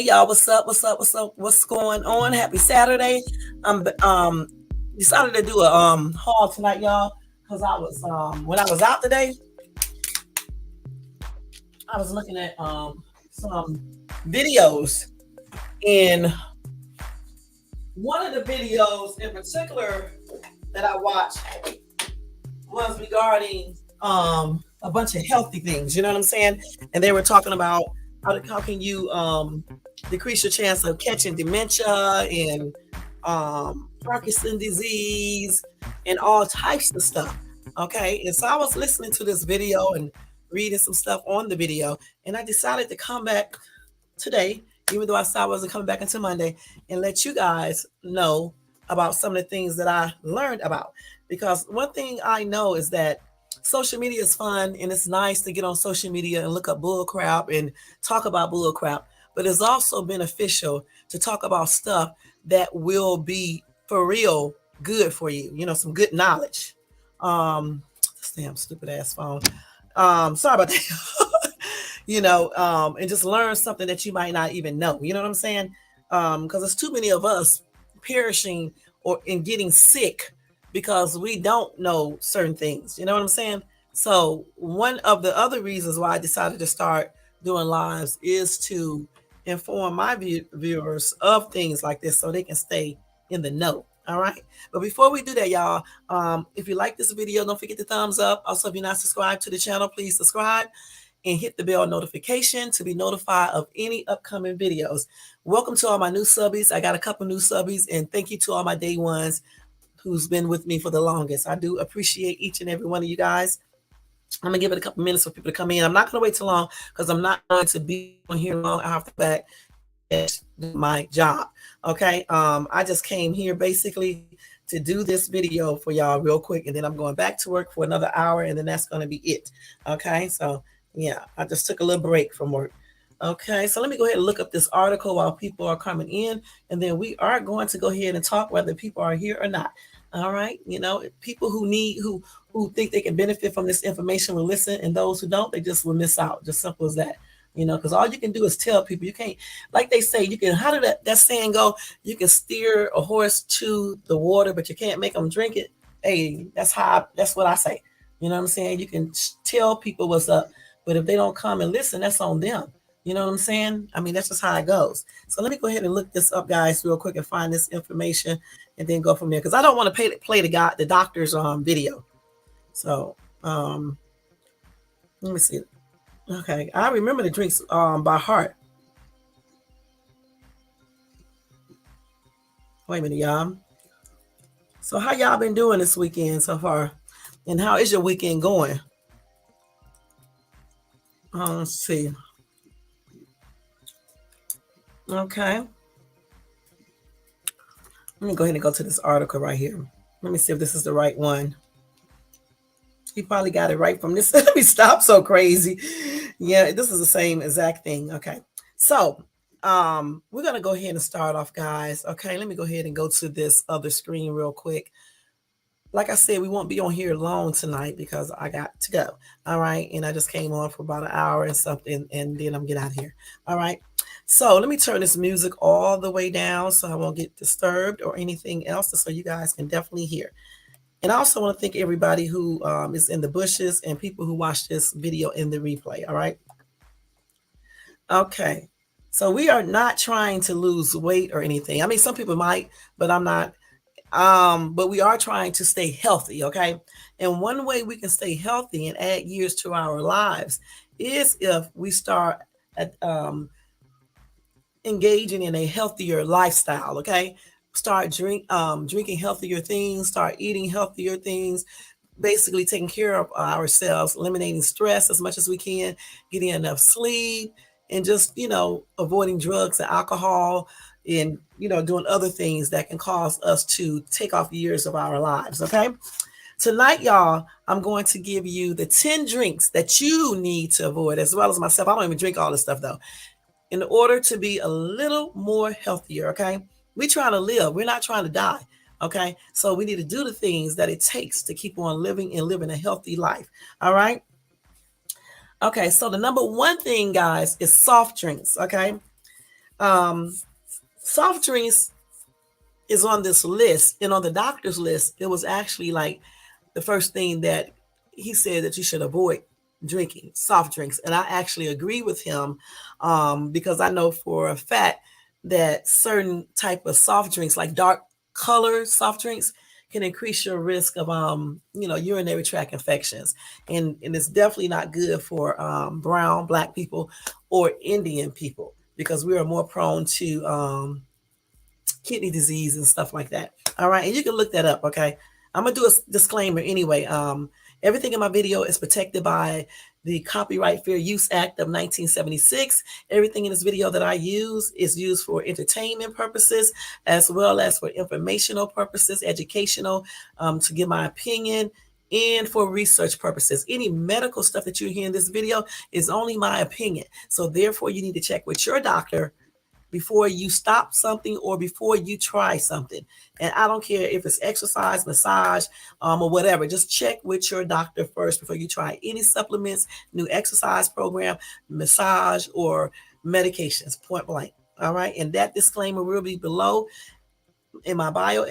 Hey y'all, what's up? What's up? What's up? What's going on? Happy Saturday. I'm decided to do a haul tonight, y'all, because I was when I was out today, I was looking at some videos, and one of the videos in particular that I watched was regarding a bunch of healthy things, you know what I'm saying? And they were talking about how can you decrease your chance of catching dementia and Parkinson's disease and all types of stuff. Okay. And so I was listening to this video and reading some stuff on the video, and I decided to come back today, even though I said I wasn't coming back until Monday, and let you guys know about some of the things that I learned about. Because one thing I know is that social media is fun and it's nice to get on social media and look up bull crap and talk about bull crap, but it's also beneficial to talk about stuff that will be for real good for you, you know, some good knowledge. This damn stupid ass phone. Sorry about that. And just learn something that you might not even know. You know what I'm saying? Because there's too many of us perishing or in getting sick because we don't know certain things. You know what I'm saying? So one of the other reasons why I decided to start doing lives is to inform my viewers of things like this so they can stay in the know. All right. But before we do that, y'all, if you like this video, don't forget the thumbs up. Also, if you're not subscribed to the channel, please subscribe and hit the bell notification to be notified of any upcoming videos. Welcome to all my new subbies. I got a couple new subbies, and thank you to all my day ones who's been with me for the longest. I do appreciate each and every one of you guys. I'm gonna give it a couple minutes for people to come in. I'm not gonna wait too long because I'm not going to be on here long after that. My job. Okay. I just came here basically to do this video for y'all real quick, and then I'm going back to work for another hour, and then that's gonna be it. Okay, so yeah, I just took a little break from work. Okay, so let me go ahead and look up this article while people are coming in, and then we are going to go ahead and talk whether people are here or not. All right, people who think they can benefit from this information will listen, and those who don't, they just will miss out. Just simple as that. Because all you can do is tell people. You can't, like they say, you can. How did that saying go? You can steer a horse to the water, but you can't make them drink it. Hey, that's what I say. You know what I'm saying? You can tell people what's up, but if they don't come and listen, that's on them. You know what I'm saying? I mean, that's just how it goes. So let me go ahead and look this up, guys, real quick and find this information and then go from there. Because I don't want to play the doctor's video. So let me see. Okay, I remember the drinks by heart. Wait a minute, y'all. So how y'all been doing this weekend so far? And how is your weekend going? Let's see. Okay. Let me go ahead and go to this article right here. Let me see if this is the right one. He probably got it right from this. Let me stop so crazy. Yeah, this is the same exact thing. Okay. So we're going to go ahead and start off, guys. Okay, let me go ahead and go to this other screen real quick. Like I said, we won't be on here long tonight because I got to go. All right. And I just came on for about an hour and something, and then I'm getting out of here. All right. So let me turn this music all the way down so I won't get disturbed or anything else, so you guys can definitely hear. And I also want to thank everybody who is in the bushes and people who watch this video in the replay. All right. Okay. So we are not trying to lose weight or anything. I mean, some people might, but I'm not. But we are trying to stay healthy. Okay. And one way we can stay healthy and add years to our lives is if we start at, engaging in a healthier lifestyle. Okay. Start drinking healthier things, start eating healthier things, basically taking care of ourselves, eliminating stress as much as we can, getting enough sleep, and just, avoiding drugs and alcohol and, doing other things that can cause us to take off years of our lives. Okay. Tonight, y'all, I'm going to give you the 10 drinks that you need to avoid, as well as myself. I don't even drink all this stuff though, in order to be a little more healthier. Okay. We're trying to live. We're not trying to die. Okay. So we need to do the things that it takes to keep on living and living a healthy life. All right. Okay. So the number one thing, guys, is soft drinks. Okay. Soft drinks is on this list, and on the doctor's list, it was actually like the first thing that he said that you should avoid drinking soft drinks. And I actually agree with him, because I know for a fact that certain type of soft drinks, like dark colored soft drinks, can increase your risk of urinary tract infections, and it's definitely not good for brown, black people or Indian people, because we are more prone to kidney disease and stuff like that. All right, and you can look that up. Okay, I'm gonna do a disclaimer anyway. Everything in my video is protected by the Copyright Fair Use Act of 1976. Everything in this video that I use is used for entertainment purposes, as well as for informational purposes, educational, to give my opinion, and for research purposes. Any medical stuff that you hear in this video is only my opinion. So therefore, you need to check with your doctor before you stop something or before you try something. And I don't care if it's exercise, massage, or whatever. Just check with your doctor first before you try any supplements, new exercise program, massage, or medications, point blank. All right. And that disclaimer will be below in my bio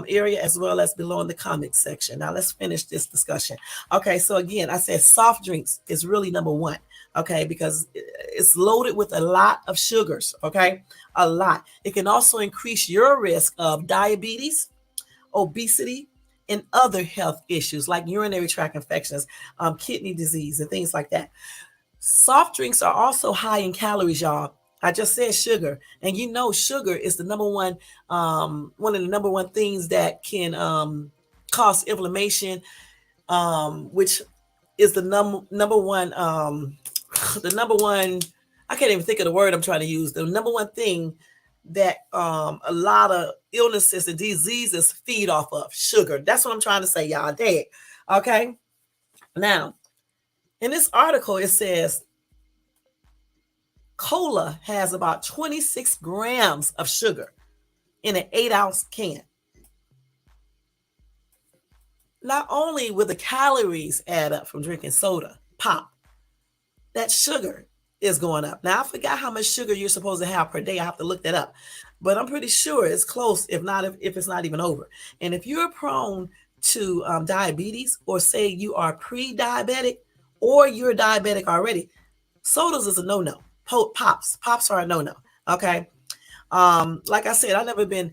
area, as well as below in the comments section. Now let's finish this discussion. Okay, so again, I said soft drinks is really number one. Okay, because it's loaded with a lot of sugars. Okay, a lot. It can also increase your risk of diabetes, obesity, and other health issues like urinary tract infections, kidney disease, and things like that. Soft drinks are also high in calories, y'all. I just said sugar, and sugar is the number one, one of the number one things that can cause inflammation, which is the number one, the number one. I can't even think of the word I'm trying to use. The number one thing that a lot of illnesses and diseases feed off of sugar. That's what I'm trying to say, y'all. Dang. Okay. Now, in this article, it says cola has about 26 grams of sugar in an 8-ounce can. Not only will the calories add up from drinking soda, pop, that sugar is going up. Now, I forgot how much sugar you're supposed to have per day. I have to look that up. But I'm pretty sure it's close, if it's not even over. And if you're prone to diabetes, or say you are pre-diabetic or you're diabetic already, sodas is a no-no. Pops are a no-no. Okay. Like I said, I've never been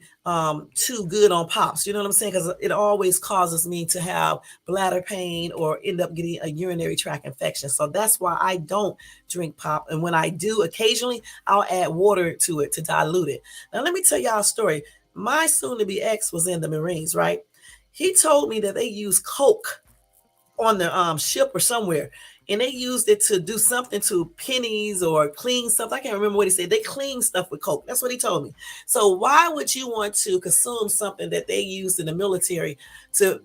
too good on pops. You know what I'm saying? Because it always causes me to have bladder pain or end up getting a urinary tract infection. So that's why I don't drink pop. And when I do, occasionally, I'll add water to it to dilute it. Now, let me tell y'all a story. My soon-to-be ex was in the Marines, right? He told me that they use Coke on the ship or somewhere, and they used it to do something to pennies or clean stuff. I can't remember what he said. They clean stuff with Coke. That's what he told me. So why would you want to consume something that they used in the military to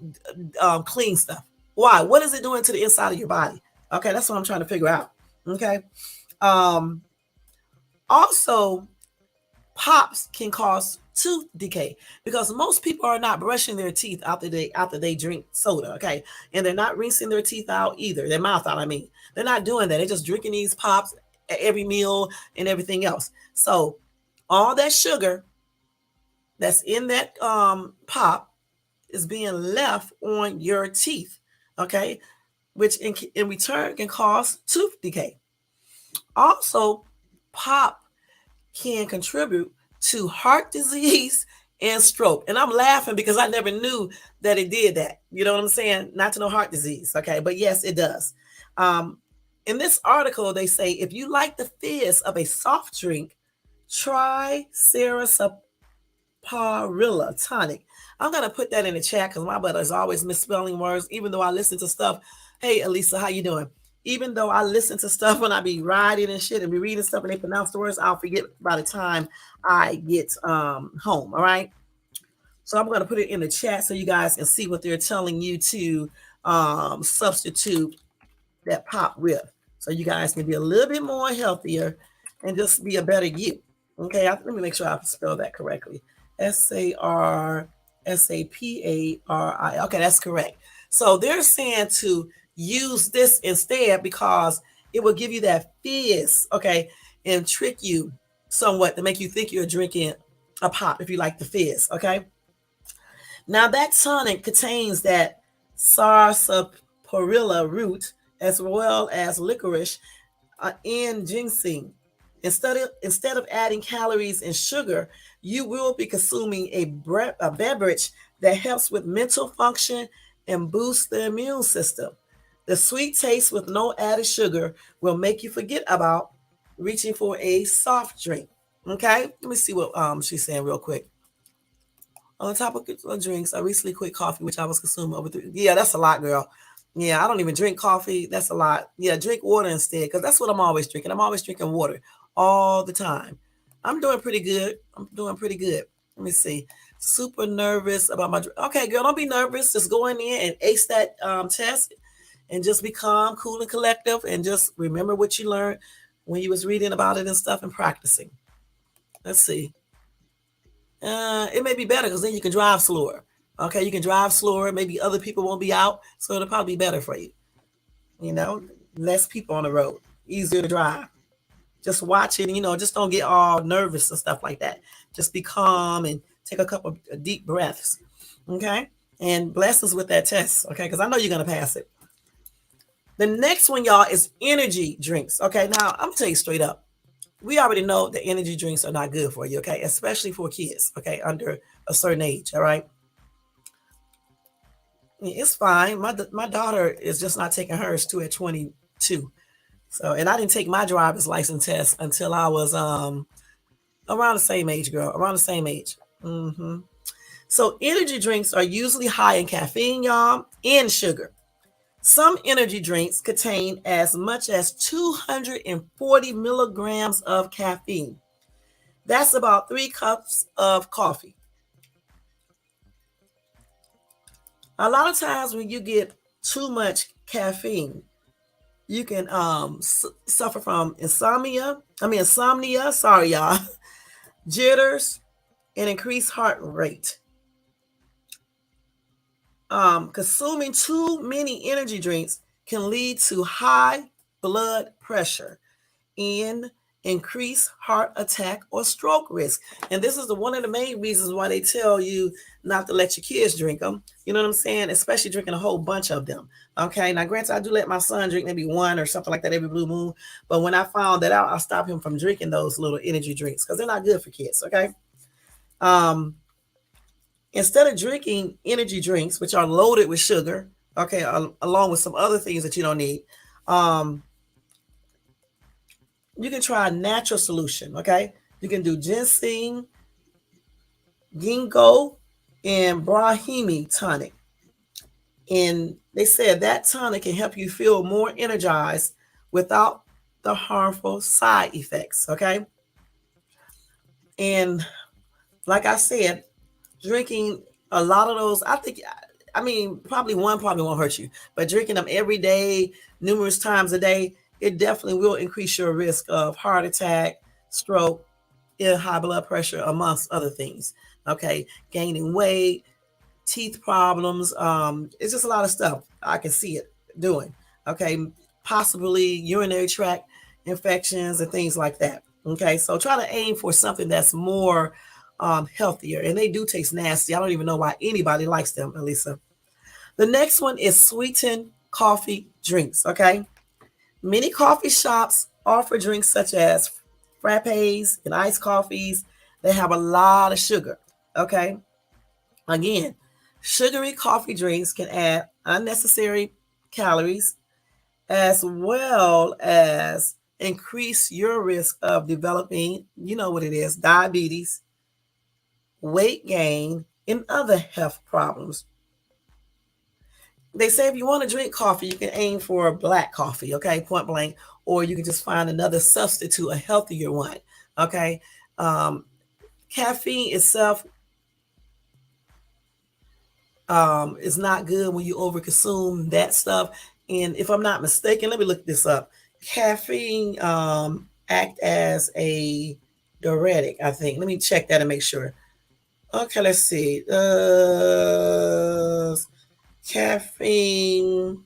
clean stuff? Why? What is it doing to the inside of your body? Okay, that's what I'm trying to figure out. Okay. Also, pops can cause tooth decay, because most people are not brushing their teeth after they drink soda. Okay, and they're not rinsing their teeth out either, their mouth out. I mean, they're not doing that. They're just drinking these pops at every meal and everything else. So all that sugar that's in that pop is being left on your teeth. Okay, which in return can cause tooth decay. Also, pop can contribute to heart disease and stroke. And I'm laughing because I never knew that it did that. You know what I'm saying? Not to know heart disease. Okay. But yes, it does. In this article, they say, if you like the fizz of a soft drink, try Sarsaparilla tonic. I'm going to put that in the chat because my brother is always misspelling words, even though I listen to stuff. Hey, Elisa, how you doing? Even though I listen to stuff when I be riding and shit and be reading stuff and they pronounce the words, I'll forget by the time I get home. All right. So I'm going to put it in the chat so you guys can see what they're telling you to substitute that pop with. So you guys can be a little bit more healthier and just be a better you. Okay. Let me make sure I spell that correctly. Sarsapari. Okay. That's correct. So they're saying to use this instead because it will give you that fizz, okay, and trick you somewhat to make you think you're drinking a pop if you like the fizz. Okay. Now that tonic contains that sarsaparilla root as well as licorice and ginseng. Instead of adding calories and sugar, you will be consuming a beverage that helps with mental function and boosts the immune system. The sweet taste with no added sugar will make you forget about reaching for a soft drink. Okay, let me see what she's saying real quick. On top of drinks, I recently quit coffee, which I was consuming over 3. Yeah, that's a lot, girl. Yeah, I don't even drink coffee. That's a lot. Yeah, drink water instead, because that's what I'm always drinking. I'm always drinking water all the time. I'm doing pretty good. I'm doing pretty good. Let me see. Super nervous about my. Okay, girl, don't be nervous. Just go in there and ace that test, and just be calm, cool, and collective, and just remember what you learned when you was reading about it and stuff and practicing. Let's see. It may be better because then you can drive slower. Okay, you can drive slower. Maybe other people won't be out, so it'll probably be better for you. You know, less people on the road, easier to drive. Just watch it, just don't get all nervous and stuff like that. Just be calm and take a couple of deep breaths. Okay, and blessings with that test. Okay, because I know you're gonna pass it. The next one, y'all, is energy drinks. Okay, now I'm gonna tell you straight up. We already know that energy drinks are not good for you, okay? Especially for kids, okay, under a certain age, all right? It's fine. My daughter is just not taking hers too at 22. So, and I didn't take my driver's license test until I was around the same age, girl, around the same age. So, energy drinks are usually high in caffeine, y'all, and sugar. Some energy drinks contain as much as 240 milligrams of caffeine. That's about 3 cups of coffee. A lot of times when you get too much caffeine, you can suffer from insomnia, sorry y'all, jitters, and increased heart rate. Consuming too many energy drinks can lead to high blood pressure and increase heart attack or stroke risk. And this is one of the main reasons why they tell you not to let your kids drink them. You know what I'm saying? Especially drinking a whole bunch of them. Okay. Now, granted, I do let my son drink maybe one or something like that every blue moon. But when I found that out, I stopped him from drinking those little energy drinks because they're not good for kids. Okay. Instead of drinking energy drinks, which are loaded with sugar, okay, along with some other things that you don't need, you can try a natural solution. Okay, you can do ginseng, ginkgo, and brahmi tonic. And they said that tonic can help you feel more energized without the harmful side effects. Okay, and like I said, drinking a lot of those, probably one probably won't hurt you, but drinking them every day, numerous times a day, it definitely will increase your risk of heart attack, stroke, high blood pressure, amongst other things. Okay, gaining weight, teeth problems. It's just a lot of stuff I can see it doing. Okay, possibly urinary tract infections and things like that. Okay, so try to aim for something that's more healthier, and they do taste nasty. I don't even know why anybody likes them, Elisa. The next one is sweetened coffee drinks. Okay, many coffee shops offer drinks such as frappes and iced coffees. They have a lot of sugar. Okay, again, sugary coffee drinks can add unnecessary calories as well as increase your risk of developing, you know what it is, diabetes, weight gain, and other health problems. They say if you want to drink coffee, you can aim for black coffee, okay, point blank, or you can just find another substitute, a healthier one, okay. Caffeine itself is not good when you overconsume that stuff. And if I'm not mistaken, let me look this up. Caffeine act as a diuretic, I think. Let me check that and make sure. Okay, let's see. Caffeine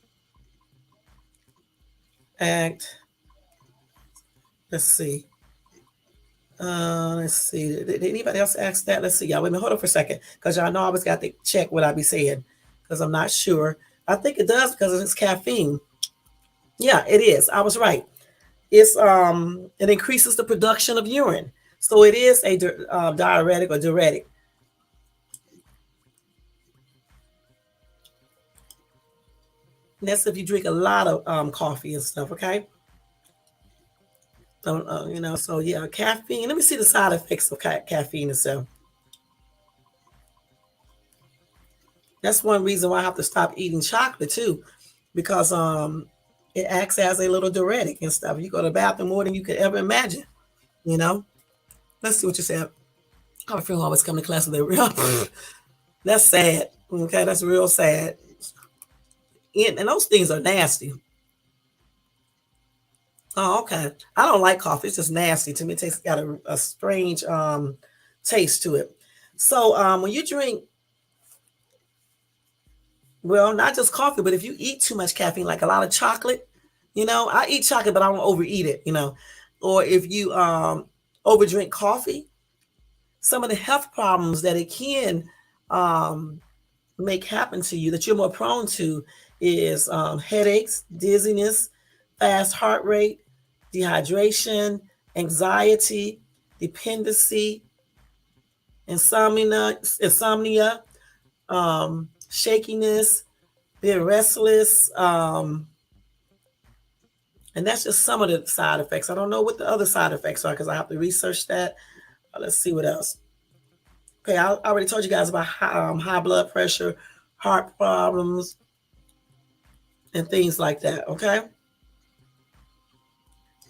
act. Let's see. Let's see. Did anybody else ask that? Let's see, y'all. Wait a minute, hold on for a second, because y'all know I always got to check what I be saying, because I'm not sure. I think it does because it's caffeine. Yeah, it is. I was right. It increases the production of urine, so it is a diuretic or diuretic. And that's if you drink a lot of coffee and stuff. Okay, so So yeah, caffeine. Let me see the side effects of caffeine itself. That's one reason why I have to stop eating chocolate too, because it acts as a little diuretic and stuff. You go to the bathroom more than you could ever imagine. You know. Let's see what you said. Our friend always come to class with a real. That's sad. Okay, that's real sad. And those things are nasty. Oh, okay. I don't like coffee. It's just nasty to me. It tastes got a strange taste to it. So when you drink, well, not just coffee, but if you eat too much caffeine, like a lot of chocolate, I eat chocolate, but I don't overeat it. Or if you overdrink coffee, some of the health problems that it can um, make happen to you that you're more prone to is headaches, dizziness, fast heart rate, dehydration, anxiety, dependency, insomnia, shakiness, being restless, and that's just some of the side effects. I don't know what the other side effects are because I have to research that. Let's see what else. Okay, I already told you guys about high blood pressure, heart problems, and things like that. Okay.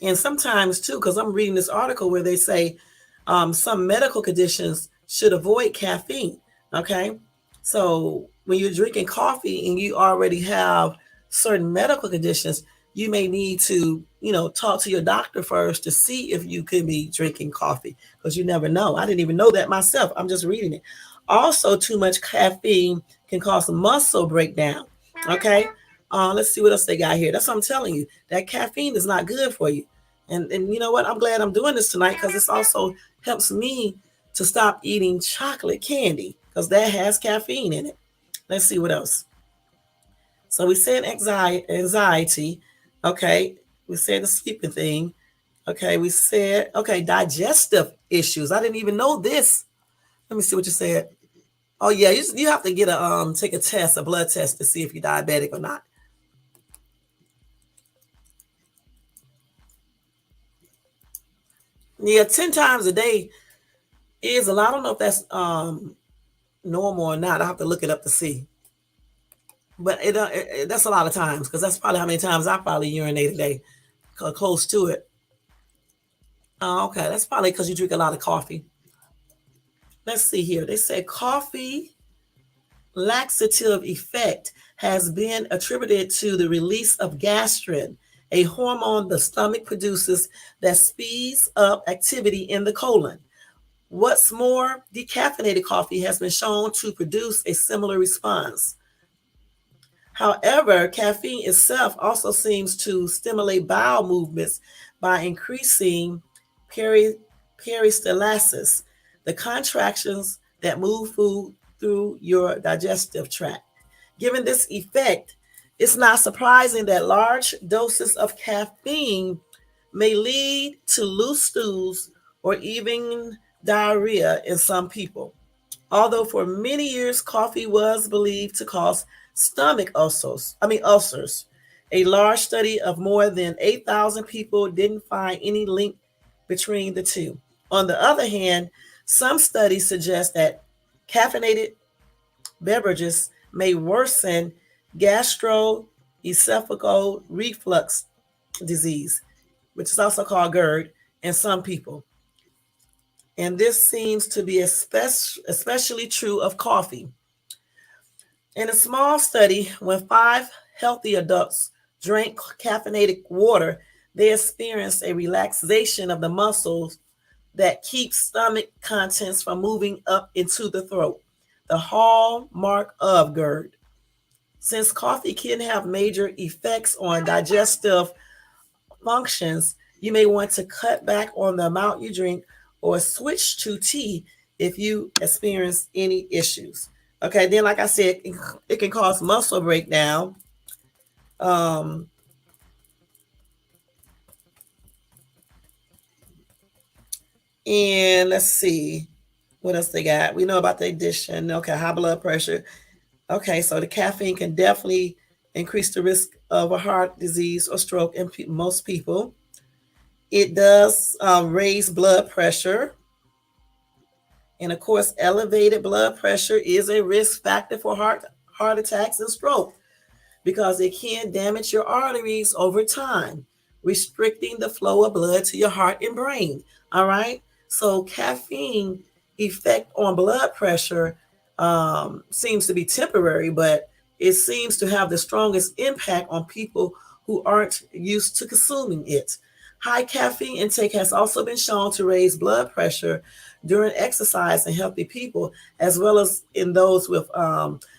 And sometimes too, because I'm reading this article where they say some medical conditions should avoid caffeine. Okay. So when you're drinking coffee and you already have certain medical conditions, you may need to, talk to your doctor first to see if you could be drinking coffee, because you never know. I didn't even know that myself. I'm just reading it. Also, too much caffeine can cause muscle breakdown. Okay. Let's see what else they got here. That's what I'm telling you. That caffeine is not good for you. And you know what? I'm glad I'm doing this tonight because this also helps me to stop eating chocolate candy because that has caffeine in it. Let's see what else. So we said anxiety. Okay. We said the sleeping thing. Okay. We said, okay, digestive issues. I didn't even know this. Let me see what you said. Oh yeah, you have to get take a test, a blood test to see if you're diabetic or not. Yeah, 10 times a day is a lot. I don't know if that's normal or not. I have to look it up to see. But that's a lot of times because that's probably how many times I probably urinate a day, close to it. Oh, okay, that's probably because you drink a lot of coffee. Let's see here. They say coffee laxative effect has been attributed to the release of gastrin, a hormone the stomach produces that speeds up activity in the colon. What's more, decaffeinated coffee has been shown to produce a similar response. However, caffeine itself also seems to stimulate bowel movements by increasing peristalsis, the contractions that move food through your digestive tract. Given this effect, it's not surprising that large doses of caffeine may lead to loose stools or even diarrhea in some people. Although for many years coffee was believed to cause stomach ulcers. A large study of more than 8,000 people didn't find any link between the two. On the other hand, some studies suggest that caffeinated beverages may worsen gastroesophageal reflux disease, which is also called GERD, in some people. And this seems to be especially true of coffee. In a small study, when 5 healthy adults drank caffeinated water, they experienced a relaxation of the muscles that keep stomach contents from moving up into the throat, the hallmark of GERD. Since coffee can have major effects on digestive functions, you may want to cut back on the amount you drink or switch to tea if you experience any issues. Okay, then like I said, it can cause muscle breakdown. Um, and let's see what else they got. We know about the addition. Okay, high blood pressure. Okay, so the caffeine can definitely increase the risk of a heart disease or stroke in most people. It does raise blood pressure. And of course, elevated blood pressure is a risk factor for heart attacks and stroke because it can damage your arteries over time, restricting the flow of blood to your heart and brain. All right. So caffeine effect on blood pressure seems to be temporary, but it seems to have the strongest impact on people who aren't used to consuming it. High caffeine intake has also been shown to raise blood pressure during exercise in healthy people, as well as in those with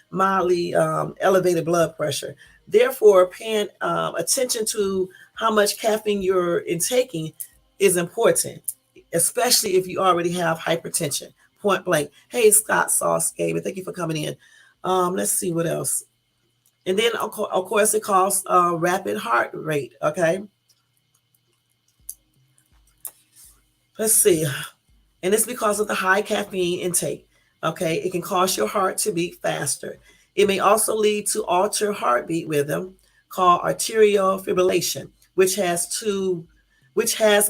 mildly elevated blood pressure. Therefore, paying attention to how much caffeine you're intaking is important, especially if you already have hypertension. Point blank. Hey, Scott Sauce Gamer, thank you for coming in. Let's see what else. And then, of course, it causes rapid heart rate. Okay. Let's see. And it's because of the high caffeine intake. Okay. It can cause your heart to beat faster. It may also lead to altered heartbeat rhythm called arterial fibrillation, which has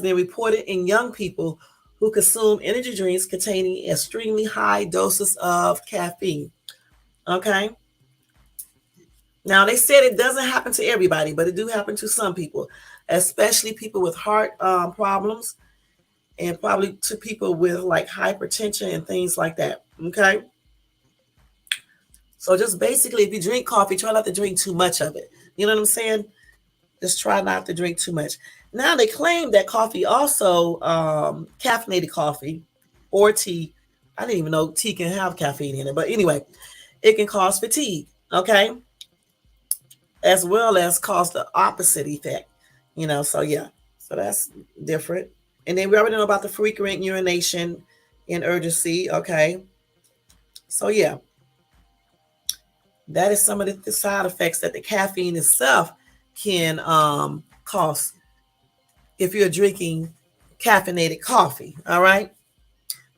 been reported in young people who consume energy drinks containing extremely high doses of caffeine. Okay. Now they said it doesn't happen to everybody, but it do happen to some people, especially people with heart problems, and probably to people with like hypertension and things like that. Okay. So just basically, if you drink coffee, try not to drink too much of it. You know what I'm saying? Just try not to drink too much. Now they claim that coffee also, caffeinated coffee or tea. I didn't even know tea can have caffeine in it, but anyway, it can cause fatigue. Okay, as well as cause the opposite effect. So yeah, so that's different. And then we already know about the frequent urination and urgency. Okay, so yeah, that is some of the side effects that the caffeine itself can cause if you're drinking caffeinated coffee. All right.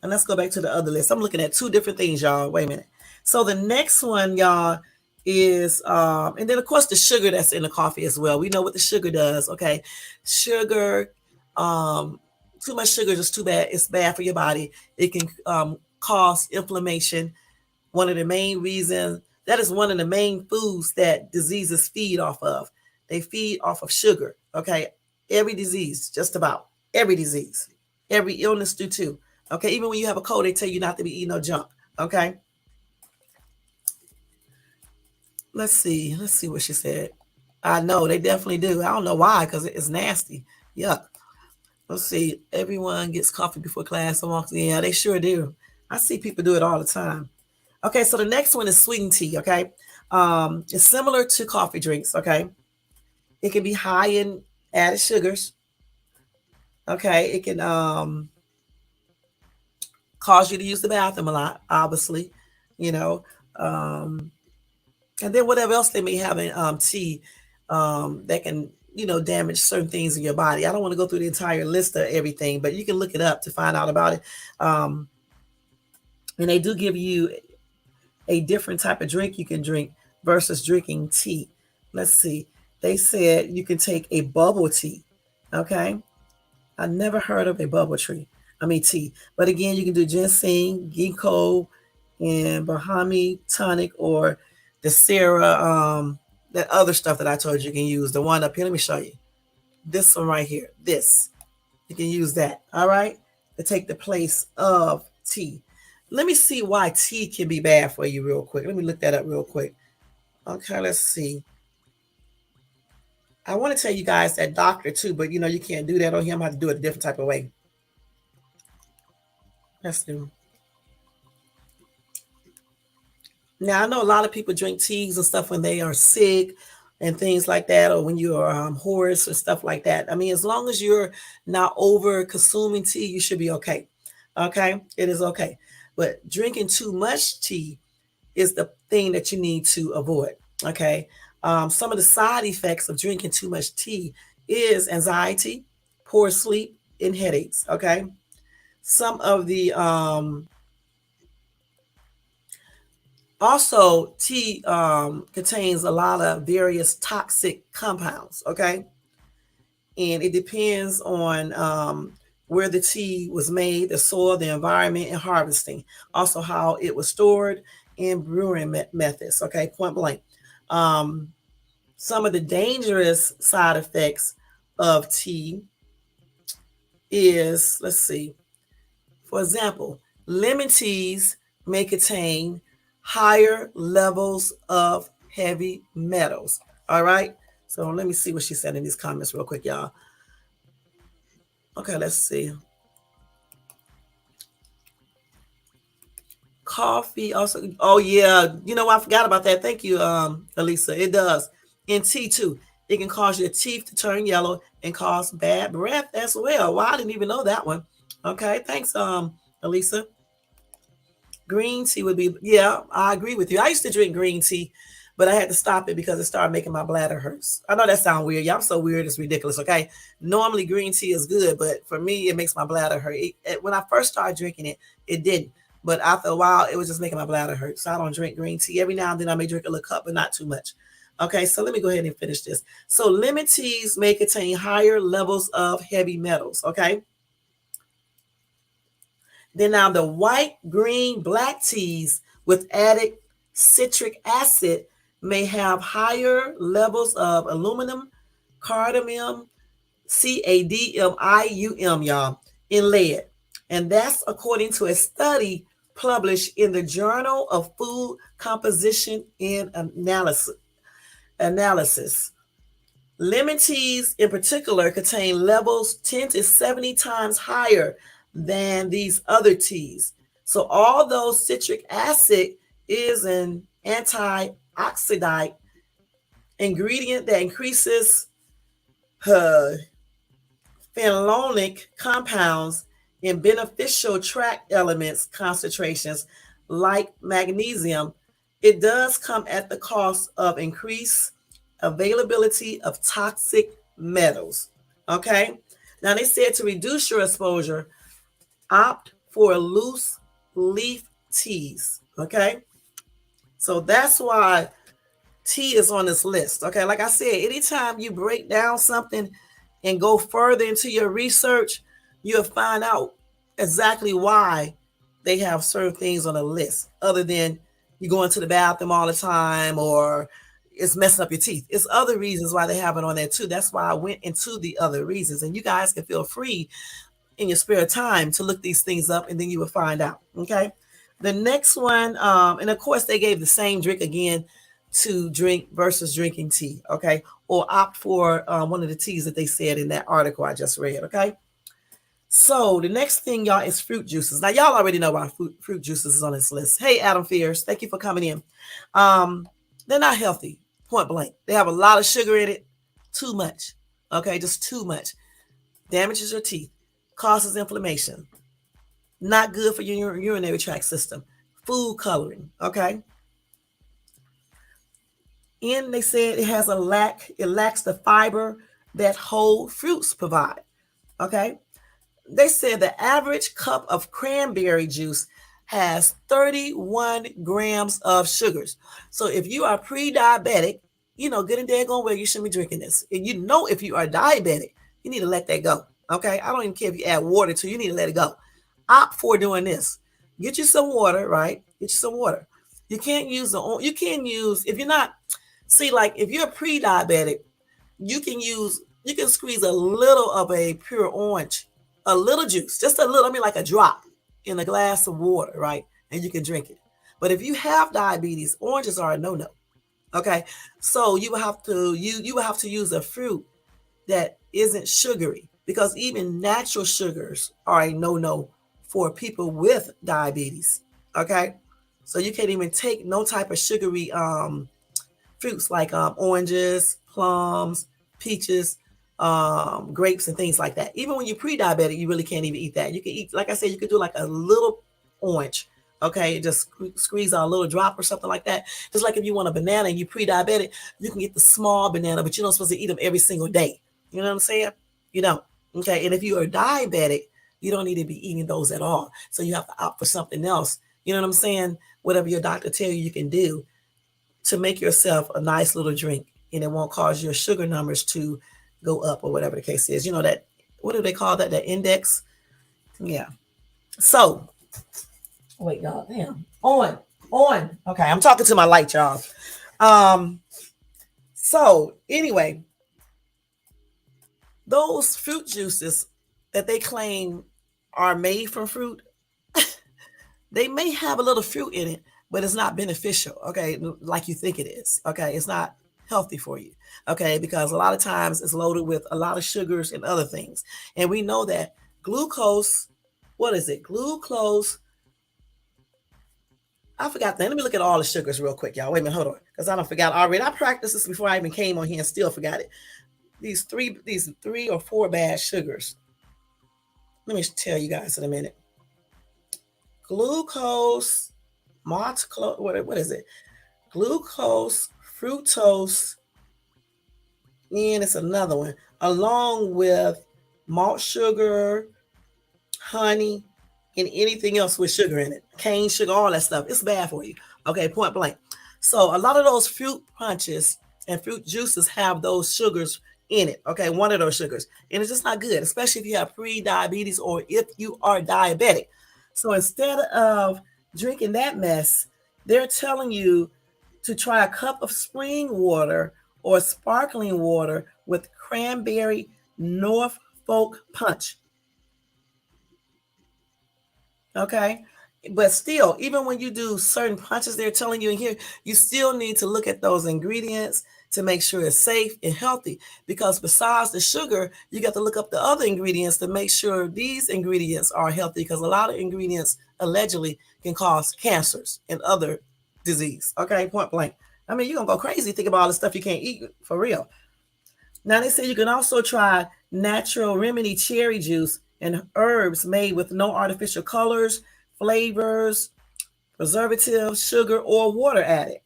And let's go back to the other list. I'm looking at two different things, y'all. Wait a minute. So the next one, y'all, is and then of course the sugar that's in the coffee as well. We know what the sugar does. Okay. Sugar, too much sugar is just too bad. It's bad for your body. It can cause inflammation. One of the main reasons that is one of the main foods that diseases feed off of. They feed off of sugar. Okay. Every disease, just about every disease, every illness do too. Okay. Even when you have a cold, they tell you not to be eating no junk. Okay. Let's see. Let's see what she said. I know they definitely do. I don't know why, because it's nasty. Yuck. Let's see. Everyone gets coffee before class. Yeah, they sure do. I see people do it all the time. Okay, so the next one is sweetened tea. Okay, it's similar to coffee drinks. Okay, it can be high in added sugars. Okay, it can cause you to use the bathroom a lot, obviously. You know, um, and then whatever else they may have in tea that can damage certain things in your body. I don't want to go through the entire list of everything, but you can look it up to find out about it. And they do give you a different type of drink you can drink versus drinking tea. Let's see. They said you can take a bubble tea. Okay. I never heard of a bubble tea. But again, you can do ginseng, ginkgo, and Bahami tonic, or the Sarah, that other stuff that I told you can use. The one up here, let me show you. This one right here. This. You can use that. All right. To take the place of tea. Let me see why tea can be bad for you real quick. Let me look that up real quick. Okay, let's see. I want to tell you guys that doctor too, but you can't do that on him. I have to do it a different type of way. Let's see. Now I know a lot of people drink teas and stuff when they are sick and things like that, or when you're hoarse or stuff like that. I mean, as long as you're not over consuming tea, you should be okay. Okay, it is okay. But drinking too much tea is the thing that you need to avoid. Okay. Some of the side effects of drinking too much tea is anxiety, poor sleep, and headaches. Okay. Some of the also tea contains a lot of various toxic compounds. Okay. And it depends on where the tea was made, the soil, the environment, and harvesting. Also, how it was stored and brewing methods. Okay, point blank. Um, some of the dangerous side effects of tea is, let's see, for example, lemon teas may contain higher levels of heavy metals. All right. So let me see what she said in these comments real quick, y'all. Okay, let's see. Coffee also. Oh yeah, you know I forgot about that. Thank you, Elisa. It does. In tea too. It can cause your teeth to turn yellow and cause bad breath as well. Well, I didn't even know that one. Okay, thanks, Elisa. Green tea would be, yeah, I agree with you. I used to drink green tea, but I had to stop it because it started making my bladder hurts. I know that sounds weird. Yeah, I'm so weird, it's ridiculous. Okay. Normally green tea is good, but for me, it makes my bladder hurt. When I first started drinking it, it didn't. But after a while, it was just making my bladder hurt. So I don't drink green tea. Every now and then I may drink a little cup, but not too much. Okay, so let me go ahead and finish this. So lemon teas may contain higher levels of heavy metals. Okay. Then now the white, green, black teas with added citric acid may have higher levels of aluminum, cadmium, cadmium, y'all, in lead. And that's according to a study published in the Journal of Food Composition and Analysis. Lemon teas in particular contain levels 10 to 70 times higher than these other teas. So although citric acid is an antioxidant ingredient that increases phenolic compounds in beneficial tract elements concentrations like magnesium, it does come at the cost of increased availability of toxic metals. Okay. Now they said to reduce your exposure, opt for loose leaf teas. Okay. So that's why tea is on this list. Okay. Like I said, anytime you break down something and go further into your research, you'll find out exactly why they have certain things on the list, other than you going to the bathroom all the time or it's messing up your teeth. It's other reasons why they have it on there too. That's why I went into the other reasons. And you guys can feel free in your spare time to look these things up and then you will find out. Okay. The next one, and of course, they gave the same drink again to drink versus drinking tea. Okay. Or opt for one of the teas that they said in that article I just read. Okay. So the next thing, y'all, is fruit juices. Now, y'all already know why fruit juices is on this list. Hey, Adam Fierce, thank you for coming in. They're not healthy, point blank. They have a lot of sugar in it, too much. Okay, just too much. Damages your teeth, causes inflammation. Not good for your urinary tract system. Food coloring, okay? And they said it lacks the fiber that whole fruits provide, okay? They said the average cup of cranberry juice has 31 grams of sugars. So if you are pre-diabetic, good and daggone well, you shouldn't be drinking this. And if you are diabetic, you need to let that go. Okay. I don't even care if you add water to, you need to let it go. Opt for doing this. Get you some water, right? Get you some water. You can use, if you're not, see, like if you're pre-diabetic, you can squeeze a little of a pure orange, a little juice, just a little, like a drop in a glass of water, right? And you can drink it. But if you have diabetes, oranges are a no-no. Okay. So you will have to use a fruit that isn't sugary, because even natural sugars are a no-no for people with diabetes. Okay. So you can't even take no type of sugary fruits like oranges, plums, peaches, grapes and things like that. Even when you're pre-diabetic, you really can't even eat that. You can eat, like I said, you could do like a little orange. Okay, just squeeze out a little drop or something like that. Just like if you want a banana and you're pre-diabetic, you can get the small banana, but you're not supposed to eat them every single day. You know what I'm saying? You don't. Okay, and if you are diabetic, you don't need to be eating those at all. So you have to opt for something else. You know what I'm saying? Whatever your doctor tell you can do to make yourself a nice little drink, and it won't cause your sugar numbers to go up or whatever the case is. You know that, what do they call that? That index? Yeah. So wait, y'all. Damn. On. Okay, I'm talking to my light, y'all. Um, so anyway, those fruit juices that they claim are made from fruit, they may have a little fruit in it, but it's not beneficial, okay, like you think it is. Okay, it's not healthy for you, okay, because a lot of times it's loaded with a lot of sugars and other things. And we know that glucose, what is it? Glucose, I forgot that. Let me look at all the sugars real quick, y'all. Wait a minute, hold on, because I don't forgot already. I practiced this before I even came on here and still forgot it. These three or four bad sugars. Let me tell you guys in a minute. Glucose, what is it? Glucose, fructose, and it's another one, along with malt sugar, honey, and anything else with sugar in it, cane sugar, all that stuff. It's bad for you. Okay, point blank. So a lot of those fruit punches and fruit juices have those sugars in it. Okay, one of those sugars, and it's just not good, especially if you have pre-diabetes or if you are diabetic. So instead of drinking that mess, they're telling you to try a cup of spring water or sparkling water with cranberry Norfolk punch. Okay. But still, even when you do certain punches, they're telling you in here, you still need to look at those ingredients to make sure it's safe and healthy. Because besides the sugar, you got to look up the other ingredients to make sure these ingredients are healthy. Because a lot of ingredients allegedly can cause cancers and other disease. Okay, point blank. I mean, you're gonna go crazy think about all the stuff you can't eat for real. Now they say you can also try natural remedy cherry juice and herbs made with no artificial colors, flavors, preservatives, sugar, or water added.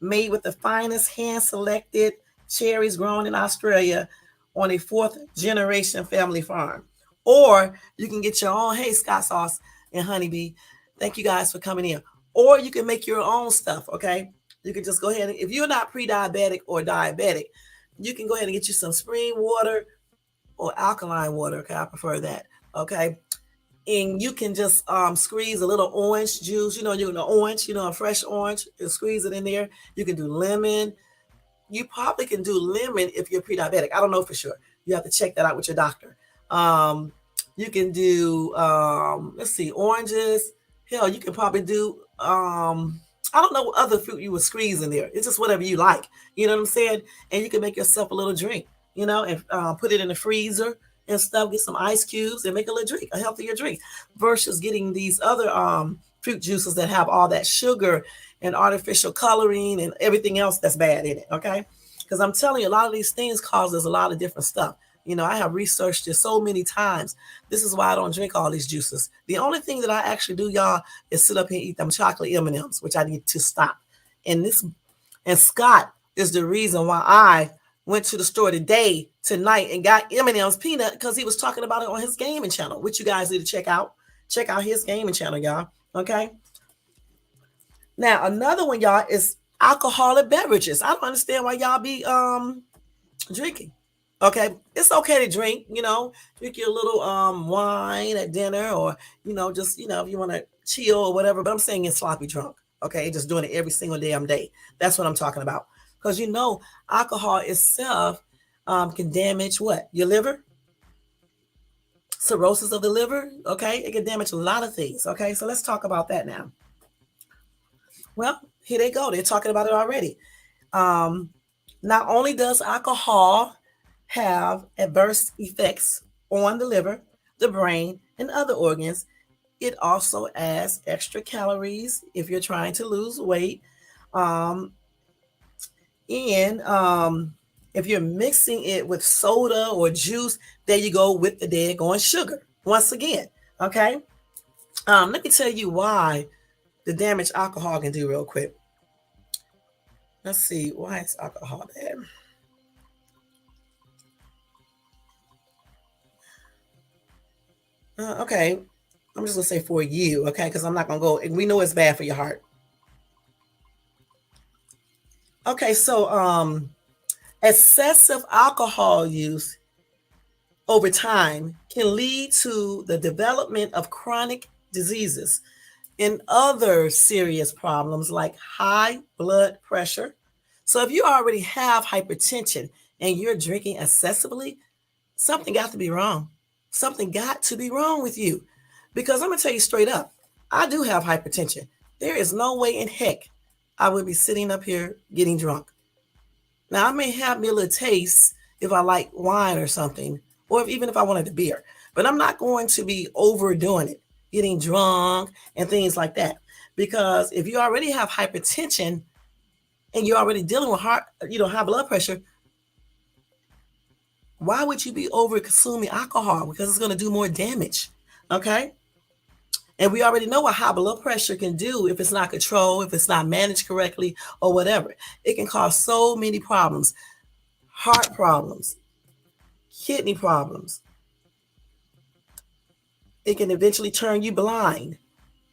Made with the finest hand selected cherries grown in Australia on a fourth generation family farm. Or you can get your own, hey, Scott Sauce and Honeybee. Thank you guys for coming in. Or you can make your own stuff, okay? You can just go ahead and, if you're not pre diabetic or diabetic, you can go ahead and get you some spring water or alkaline water. Okay, I prefer that. Okay, and you can just squeeze a little orange juice. You know, orange. You know, a fresh orange. And squeeze it in there. You can do lemon. You probably can do lemon if you're pre-diabetic. I don't know for sure. You have to check that out with your doctor. You can do let's see, oranges. Hell, you can probably do I don't know what other fruit you would squeeze in there. It's just whatever you like. You know what I'm saying? And you can make yourself a little drink, you know, and put it in the freezer and stuff. Get some ice cubes and make a little drink, a healthier drink, versus getting these other fruit juices that have all that sugar and artificial coloring and everything else that's bad in it. Okay, because I'm telling you, a lot of these things causes a lot of different stuff. You know, I have researched it so many times. This is why I don't drink all these juices. The only thing that I actually do, y'all, is sit up here and eat them chocolate M&Ms, which I need to stop. And Scott is the reason why I went to the store tonight, and got M&M's peanut, because he was talking about it on his gaming channel, which you guys need to check out. Check out his gaming channel, y'all. Okay. Now, another one, y'all, is alcoholic beverages. I don't understand why y'all be drinking. Okay, it's okay to drink, you know, drink your little wine at dinner, or, you know, just, you know, if you want to chill or whatever. But I'm saying it's sloppy drunk. Okay, just doing it every single damn day. That's what I'm talking about. Because, you know, alcohol itself can damage what? Your liver, cirrhosis of the liver. Okay, it can damage a lot of things. Okay, so let's talk about that now. Well, here they go. They're talking about it already. Um, Not only does alcohol have adverse effects on the liver, the brain, and other organs, it also adds extra calories if you're trying to lose weight. Um, and If you're mixing it with soda or juice, there you go with the daggone sugar. Once again, okay? Let me tell you why the damage alcohol can do real quick. Let's see, why is alcohol bad? Okay, I'm just gonna say for you, okay, because I'm not gonna go. We know it's bad for your heart. Okay, so excessive alcohol use over time can lead to the development of chronic diseases and other serious problems like high blood pressure. So if you already have hypertension and you're drinking excessively, something got to be wrong. Something got to be wrong with you. Because I'm going to tell you straight up, I do have hypertension. There is no way in heck I would be sitting up here getting drunk. Now, I may have me a little taste if I like wine or something, or even if I wanted a beer, but I'm not going to be overdoing it, getting drunk and things like that. Because if you already have hypertension and you're already dealing with high blood pressure, why would you be over consuming alcohol? Because it's going to do more damage. Okay. And we already know what high blood pressure can do if it's not controlled, if it's not managed correctly, or whatever. It can cause so many problems: heart problems, kidney problems. It can eventually turn you blind.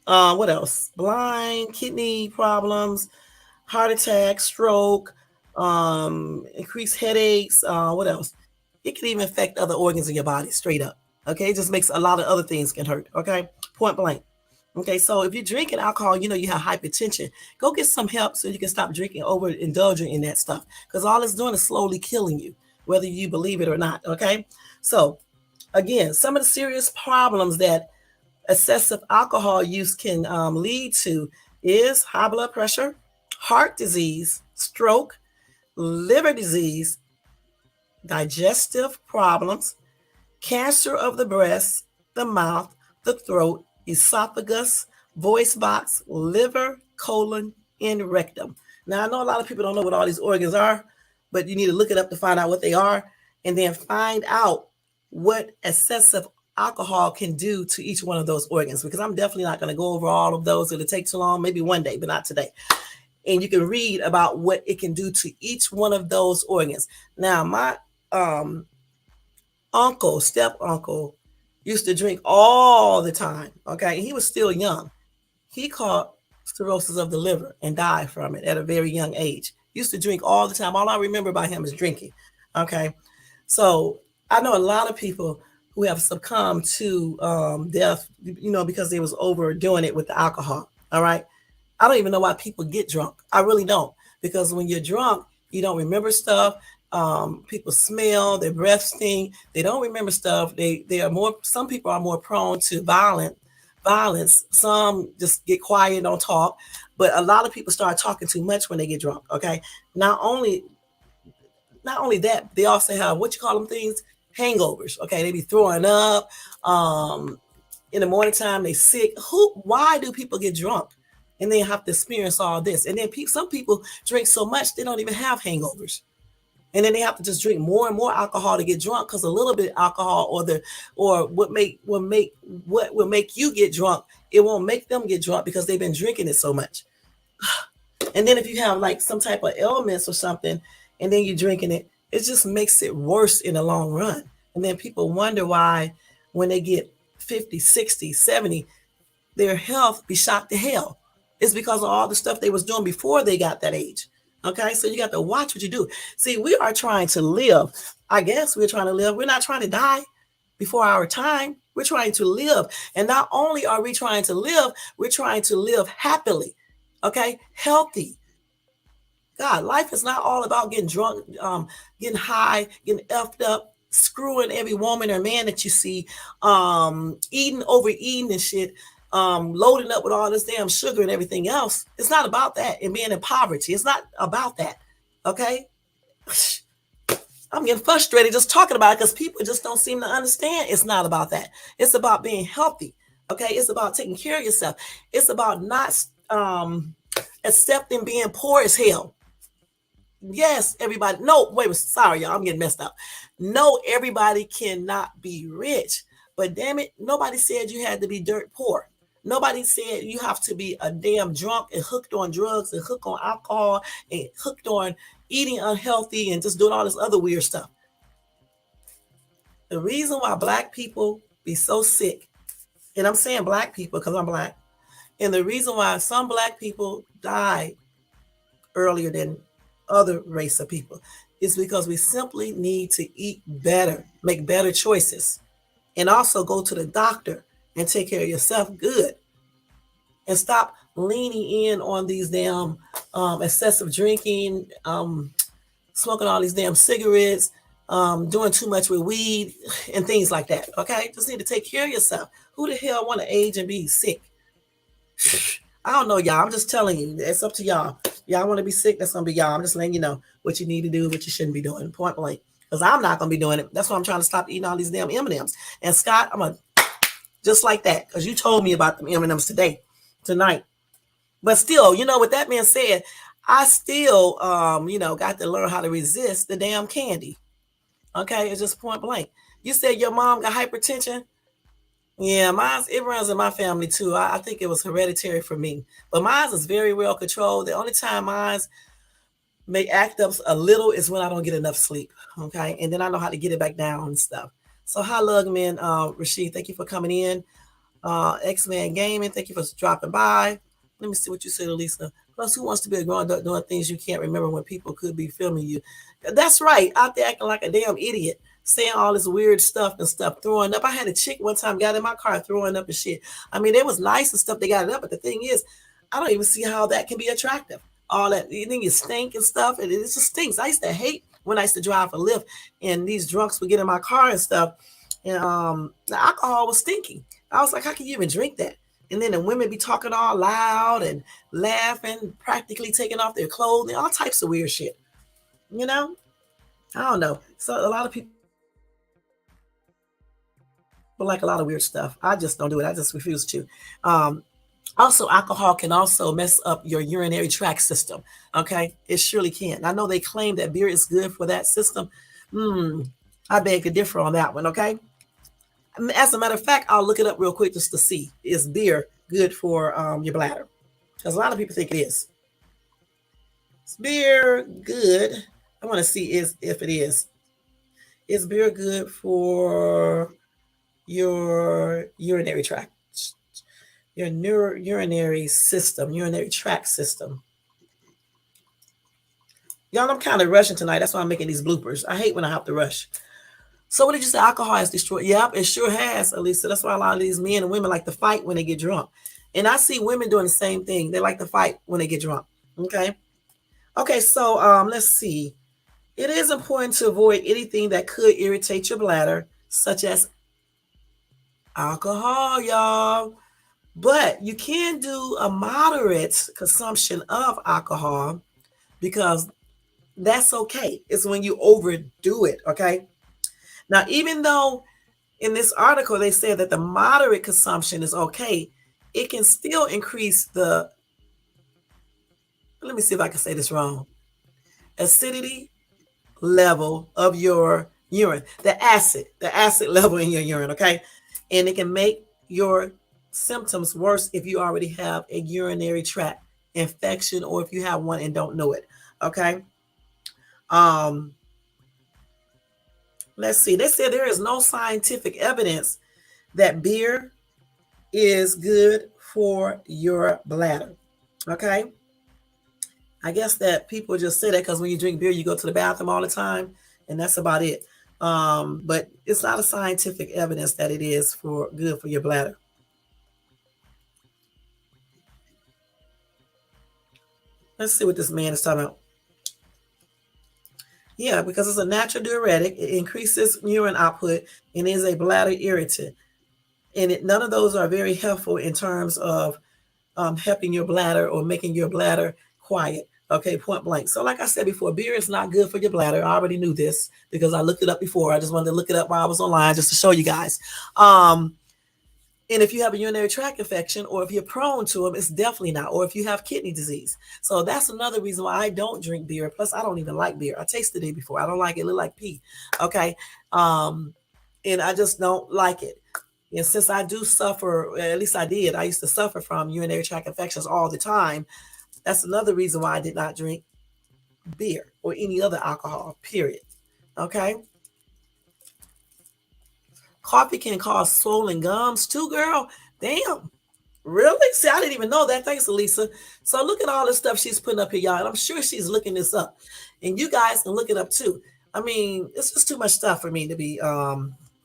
What else? Blind, kidney problems, heart attack, stroke, increased headaches. What else? It can even affect other organs in your body straight up. Okay, it just makes a lot of other things can hurt. Okay, point blank. Okay, so if you're drinking alcohol, you have hypertension, go get some help so you can stop drinking, overindulging in that stuff, because all it's doing is slowly killing you, whether you believe it or not. Okay, so again, some of the serious problems that excessive alcohol use can lead to is high blood pressure, heart disease, stroke, liver disease, digestive problems, cancer of the breast, the mouth, the throat, esophagus, voice box, liver, colon, and rectum. Now, I know a lot of people don't know what all these organs are, but you need to look it up to find out what they are, and then find out what excessive alcohol can do to each one of those organs, because I'm definitely not going to go over all of those. It'll take too long, maybe one day, but not today. And you can read about what it can do to each one of those organs. Now, my step uncle, used to drink all the time. Okay, he was still young. He caught cirrhosis of the liver and died from it at a very young age. He used to drink all the time. All I remember about him is drinking. Okay, so I know a lot of people who have succumbed to death, because they was overdoing it with the alcohol. All right, I don't even know why people get drunk. I really don't, because when you're drunk, you don't remember stuff. People smell, their breath stink. They don't remember stuff. They are more. Some people are more prone to violence. Some just get quiet, don't talk. But a lot of people start talking too much when they get drunk. Okay, not only that, they also have what you call them things, hangovers. Okay, they be throwing up. In the morning time, they sick. Why do people get drunk and they have to experience all this? And then some people drink so much they don't even have hangovers. And then they have to just drink more and more alcohol to get drunk, because a little bit of alcohol or what will make you get drunk, it won't make them get drunk because they've been drinking it so much. And then if you have like some type of ailments or something, and then you're drinking it, it just makes it worse in the long run. And then people wonder why when they get 50, 60, 70, their health be shot to hell. It's because of all the stuff they was doing before they got that age. Okay, so you got to watch what you do. See, we are trying to live. I guess we're trying to live. We're not trying to die before our time. We're trying to live. And not only are we trying to live, we're trying to live happily. Okay, healthy. God, life is not all about getting drunk, getting high, getting effed up, screwing every woman or man that you see, overeating and shit. Loading up with all this damn sugar and everything else. It's not about that. And being in poverty, it's not about that. Okay, I'm getting frustrated just talking about it, because people just don't seem to understand. It's not about that. It's about being healthy. Okay, it's about taking care of yourself. It's about not accepting being poor as hell. Yes, everybody. No, wait, sorry, y'all. I'm getting messed up. No, everybody cannot be rich. But damn it, nobody said you had to be dirt poor. Nobody said you have to be a damn drunk and hooked on drugs and hooked on alcohol and hooked on eating unhealthy and just doing all this other weird stuff. The reason why black people be so sick, and I'm saying black people because I'm black, and the reason why some black people die earlier than other race of people is because we simply need to eat better, make better choices, and also go to the doctor and take care of yourself good, and stop leaning in on these damn excessive drinking, smoking all these damn cigarettes, doing too much with weed and things like that. Okay, just need to take care of yourself. Who the hell want to age and be sick? I don't know, y'all. I'm just telling you. It's up to y'all. Y'all want to be sick? That's gonna be y'all. I'm just letting you know what you need to do, what you shouldn't be doing. Point blank. Because I'm not gonna be doing it. That's why I'm trying to stop eating all these damn M&Ms. And Scott, I'm gonna just like that because you told me about the M&Ms tonight. But still, you know, with that being said, I still, got to learn how to resist the damn candy. Okay, it's just point blank. You said your mom got hypertension. Yeah, mine, it runs in my family too. I think it was hereditary for me, but mine is very well controlled. The only time mine may act up a little is when I don't get enough sleep. Okay, and then I know how to get it back down and stuff. So hi, Lugman, Rashid, thank you for coming in. X-Man Gaming, thank you for dropping by. Let me see what you said, Elisa. Plus, who wants to be a grown up doing things you can't remember when people could be filming you? That's right, out there acting like a damn idiot, saying all this weird stuff and stuff, throwing up. I had a chick one time got in my car throwing up and shit. I mean, it was nice and stuff. They got it up, but the thing is, I don't even see how that can be attractive. All that, you think you stink and stuff, and it just stinks. I used to hate when I used to drive for Lyft, and these drunks would get in my car and stuff, and the alcohol was stinking. I was like, how can you even drink that? And then the women be talking all loud and laughing, practically taking off their clothing, all types of weird shit. You know? I don't know. So a lot of people like a lot of weird stuff. I just don't do it. I just refuse to. Also, alcohol can also mess up your urinary tract system. Okay, it surely can. I know they claim that beer is good for that system. I beg to differ on that one. Okay. As a matter of fact, I'll look it up real quick just to see, is beer good for your bladder? Because a lot of people think it is. Is beer good? I want to see if it is. Is beer good for your urinary tract? Your urinary system, urinary tract system. Y'all, I'm kind of rushing tonight. That's why I'm making these bloopers. I hate when I have to rush. So what did you say? Alcohol has destroyed? Yep, it sure has, Elisa. That's why a lot of these men and women like to fight when they get drunk. And I see women doing the same thing. They like to fight when they get drunk. Okay. Okay, so let's see. It is important to avoid anything that could irritate your bladder, such as alcohol, y'all. But you can do a moderate consumption of alcohol because that's okay. It's when you overdo it, okay? Now, even though in this article they said that the moderate consumption is okay, it can still increase the, let me see if I can say this wrong, acidity level of your urine, the acid level in your urine, okay? And it can make your symptoms worse if you already have a urinary tract infection or if you have one and don't know it, okay? Let's see. They said there is no scientific evidence that beer is good for your bladder. Okay. I guess that people just say that because when you drink beer, you go to the bathroom all the time, and that's about it. But it's not a scientific evidence that it is good for your bladder. Let's see what this man is talking about. Yeah, because it's a natural diuretic. It increases urine output and is a bladder irritant. And none of those are very helpful in terms of helping your bladder or making your bladder quiet. Okay, point blank. So like I said before, beer is not good for your bladder. I already knew this because I looked it up before. I just wanted to look it up while I was online just to show you guys. And if you have a urinary tract infection, or if you're prone to them, it's definitely not. Or if you have kidney disease. So that's another reason why I don't drink beer. Plus, I don't even like beer. I tasted it before. I don't like it. It look like pee. Okay. And I just don't like it. And since I do suffer, at least I did, I used to suffer from urinary tract infections all the time. That's another reason why I did not drink beer or any other alcohol, period. Okay. Coffee can cause swollen gums too, girl. Damn. Really? See, I didn't even know that. Thanks, Elisa. So look at all the stuff she's putting up here, y'all. And I'm sure she's looking this up. And you guys can look it up too. I mean, it's just too much stuff for me to be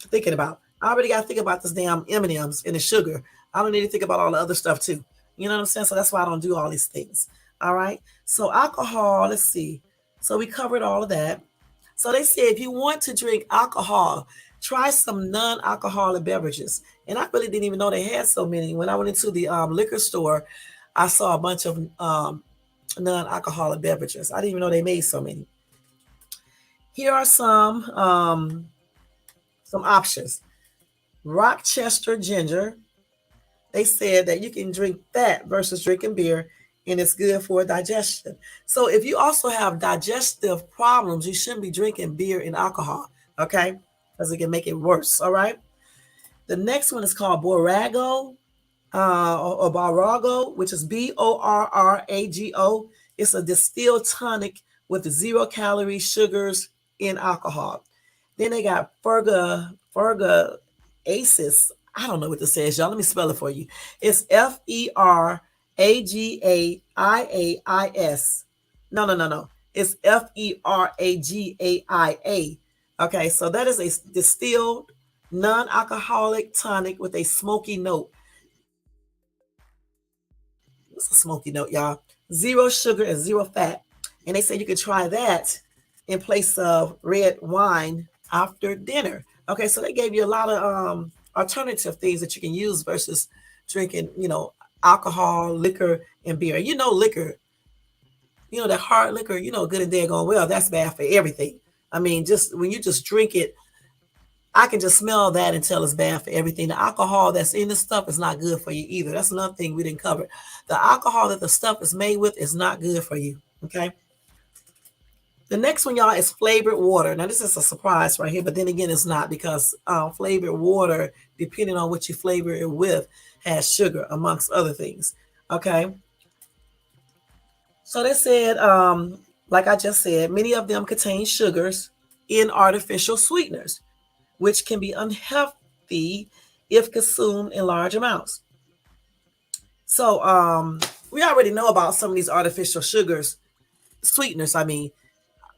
thinking about. I already got to think about this damn M&Ms and the sugar. I don't need to think about all the other stuff too. You know what I'm saying? So that's why I don't do all these things. All right. So alcohol, let's see. So we covered all of that. So they say if you want to drink alcohol, try some non-alcoholic beverages. And I really didn't even know they had so many. When I went into the liquor store, I saw a bunch of non-alcoholic beverages. I didn't even know they made so many. Here are some options. Rochester ginger. They said that you can drink that versus drinking beer, and it's good for digestion. So if you also have digestive problems, you shouldn't be drinking beer and alcohol, okay? Because it can make it worse, all right? The next one is called Borago, or Borago, which is Borrago. It's a distilled tonic with 0 calories, sugars, and alcohol. Then they got Fergaasis. I don't know what this says, y'all. Let me spell it for you. It's Feragaiais. No. It's Feragaia. Okay, so that is a distilled non-alcoholic tonic with a smoky note. What's a smoky note, y'all? 0 sugar and 0 fat. And they say you can try that in place of red wine after dinner. Okay, so they gave you a lot of alternative things that you can use versus drinking, alcohol, liquor, and beer. Liquor, that hard liquor, good and dead going, well, that's bad for everything. I mean, just when you just drink it, I can just smell that and tell it's bad for everything. The alcohol that's in the stuff is not good for you either. That's another thing we didn't cover. The alcohol that the stuff is made with is not good for you, okay? The next one, y'all, is flavored water. Now, this is a surprise right here, but then again, it's not, because flavored water, depending on what you flavor it with, has sugar, amongst other things, okay? So they said, like I just said, many of them contain sugars in artificial sweeteners, which can be unhealthy if consumed in large amounts. So we already know about some of these artificial sweeteners, I mean,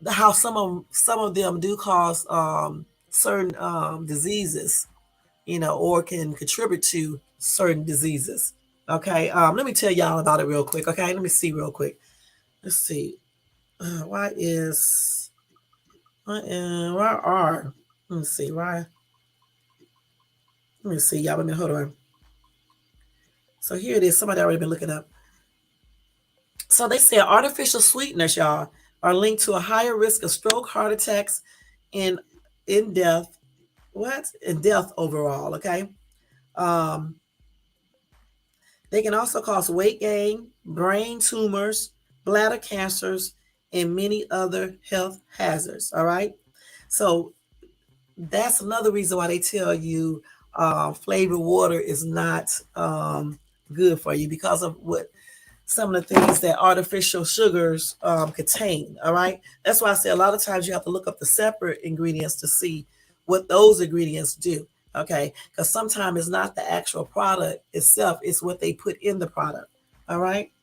how some of them do cause certain diseases, or can contribute to certain diseases. Okay, let me tell y'all about it real quick. Okay, let me see real quick. Let's see. Let me see, why? Let me see, y'all. Let me hold on. So here it is. Somebody already been looking up. So they say artificial sweeteners, y'all, are linked to a higher risk of stroke, heart attacks, and in death. What? In death overall, okay? They can also cause weight gain, brain tumors, bladder cancers, and many other health hazards, all right? So that's another reason why they tell you flavored water is not good for you, because of what some of the things that artificial sugars contain. All right. That's why I say a lot of times you have to look up the separate ingredients to see what those ingredients do. Okay. Because sometimes it's not the actual product itself, it's what they put in the product. All right.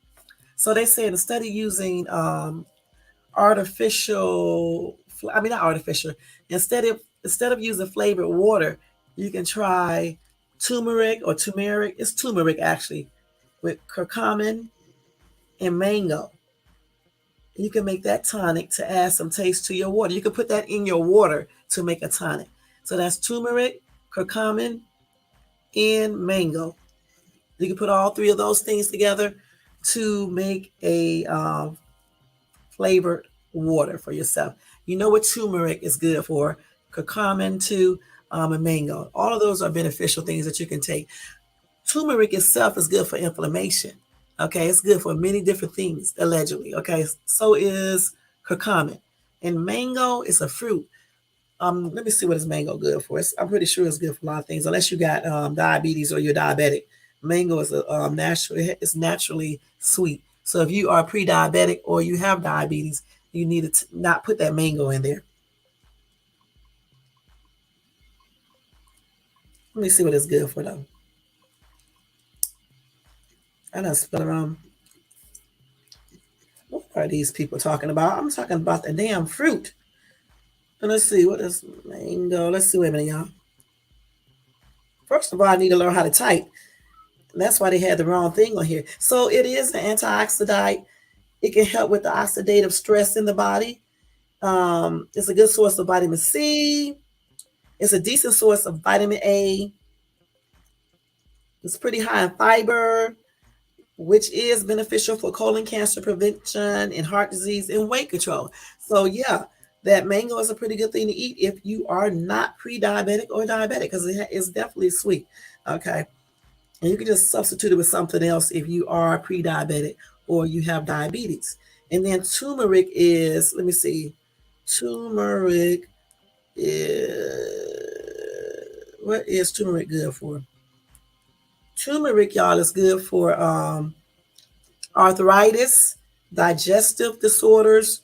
So they say instead of using not artificial, instead of using flavored water, you can try turmeric. It's turmeric actually, with curcumin and mango. You can make that tonic to add some taste to your water. You can put that in your water to make a tonic. So that's turmeric, curcumin, and mango. You can put all 3 of those things together to make a flavored water for yourself. You know what turmeric is good for, curcumin too, and mango. All of those are beneficial things that you can take. turmeric itself is good for inflammation. Okay, it's good for many different things, allegedly. Okay, so is curcumin. And mango is a fruit. Let me see what is mango good for. I'm pretty sure it's good for a lot of things, unless you got diabetes or you're diabetic. Mango is it's naturally sweet. So if you are pre-diabetic or you have diabetes, you need to not put that mango in there. Let me see what it's good for though. I done spell around. What are these people talking about? I'm talking about the damn fruit. And let's see, what is mango? Let's see, wait a minute, y'all. First of all, I need to learn how to type. That's why they had the wrong thing on here. So it is an antioxidant. It can help with the oxidative stress in the body. It's a good source of vitamin C. It's a decent source of vitamin A. It's pretty high in fiber, which is beneficial for colon cancer prevention and heart disease and weight control. So yeah, that mango is a pretty good thing to eat if you are not pre-diabetic or diabetic, because it is definitely sweet. Okay. And you can just substitute it with something else if you are pre-diabetic or you have diabetes. And then turmeric is, let me see, turmeric is, what is turmeric good for? Turmeric, y'all, is good for arthritis, digestive disorders,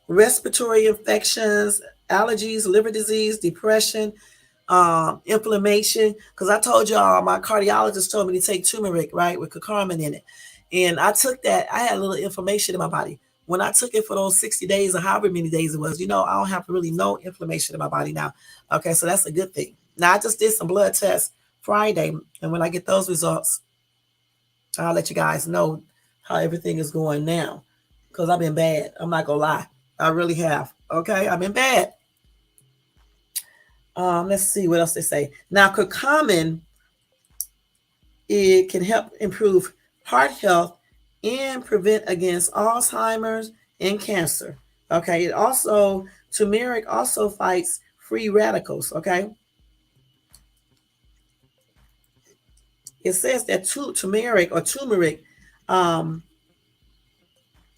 respiratory infections, allergies, liver disease, depression, inflammation. Because I told y'all, my cardiologist told me to take turmeric, right, with curcumin in it. And I took that. I had a little inflammation in my body. When I took it for those 60 days or however many days it was, I don't have really no inflammation in my body now. Okay, so that's a good thing. Now, I just did some blood tests Friday. And when I get those results, I'll let you guys know how everything is going now. Because I've been bad. I'm not going to lie. I really have. Okay, I've been bad. Let's see what else they say. Now, curcumin, it can help improve heart health and prevent against Alzheimer's and cancer. Okay, turmeric also fights free radicals. Okay, it says that turmeric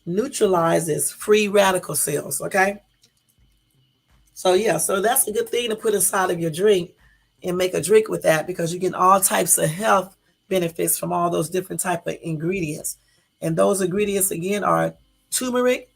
neutralizes free radical cells. Okay, so yeah, so that's a good thing to put inside of your drink and make a drink with that, because you get all types of health benefits from all those different type of ingredients. And those ingredients again are turmeric,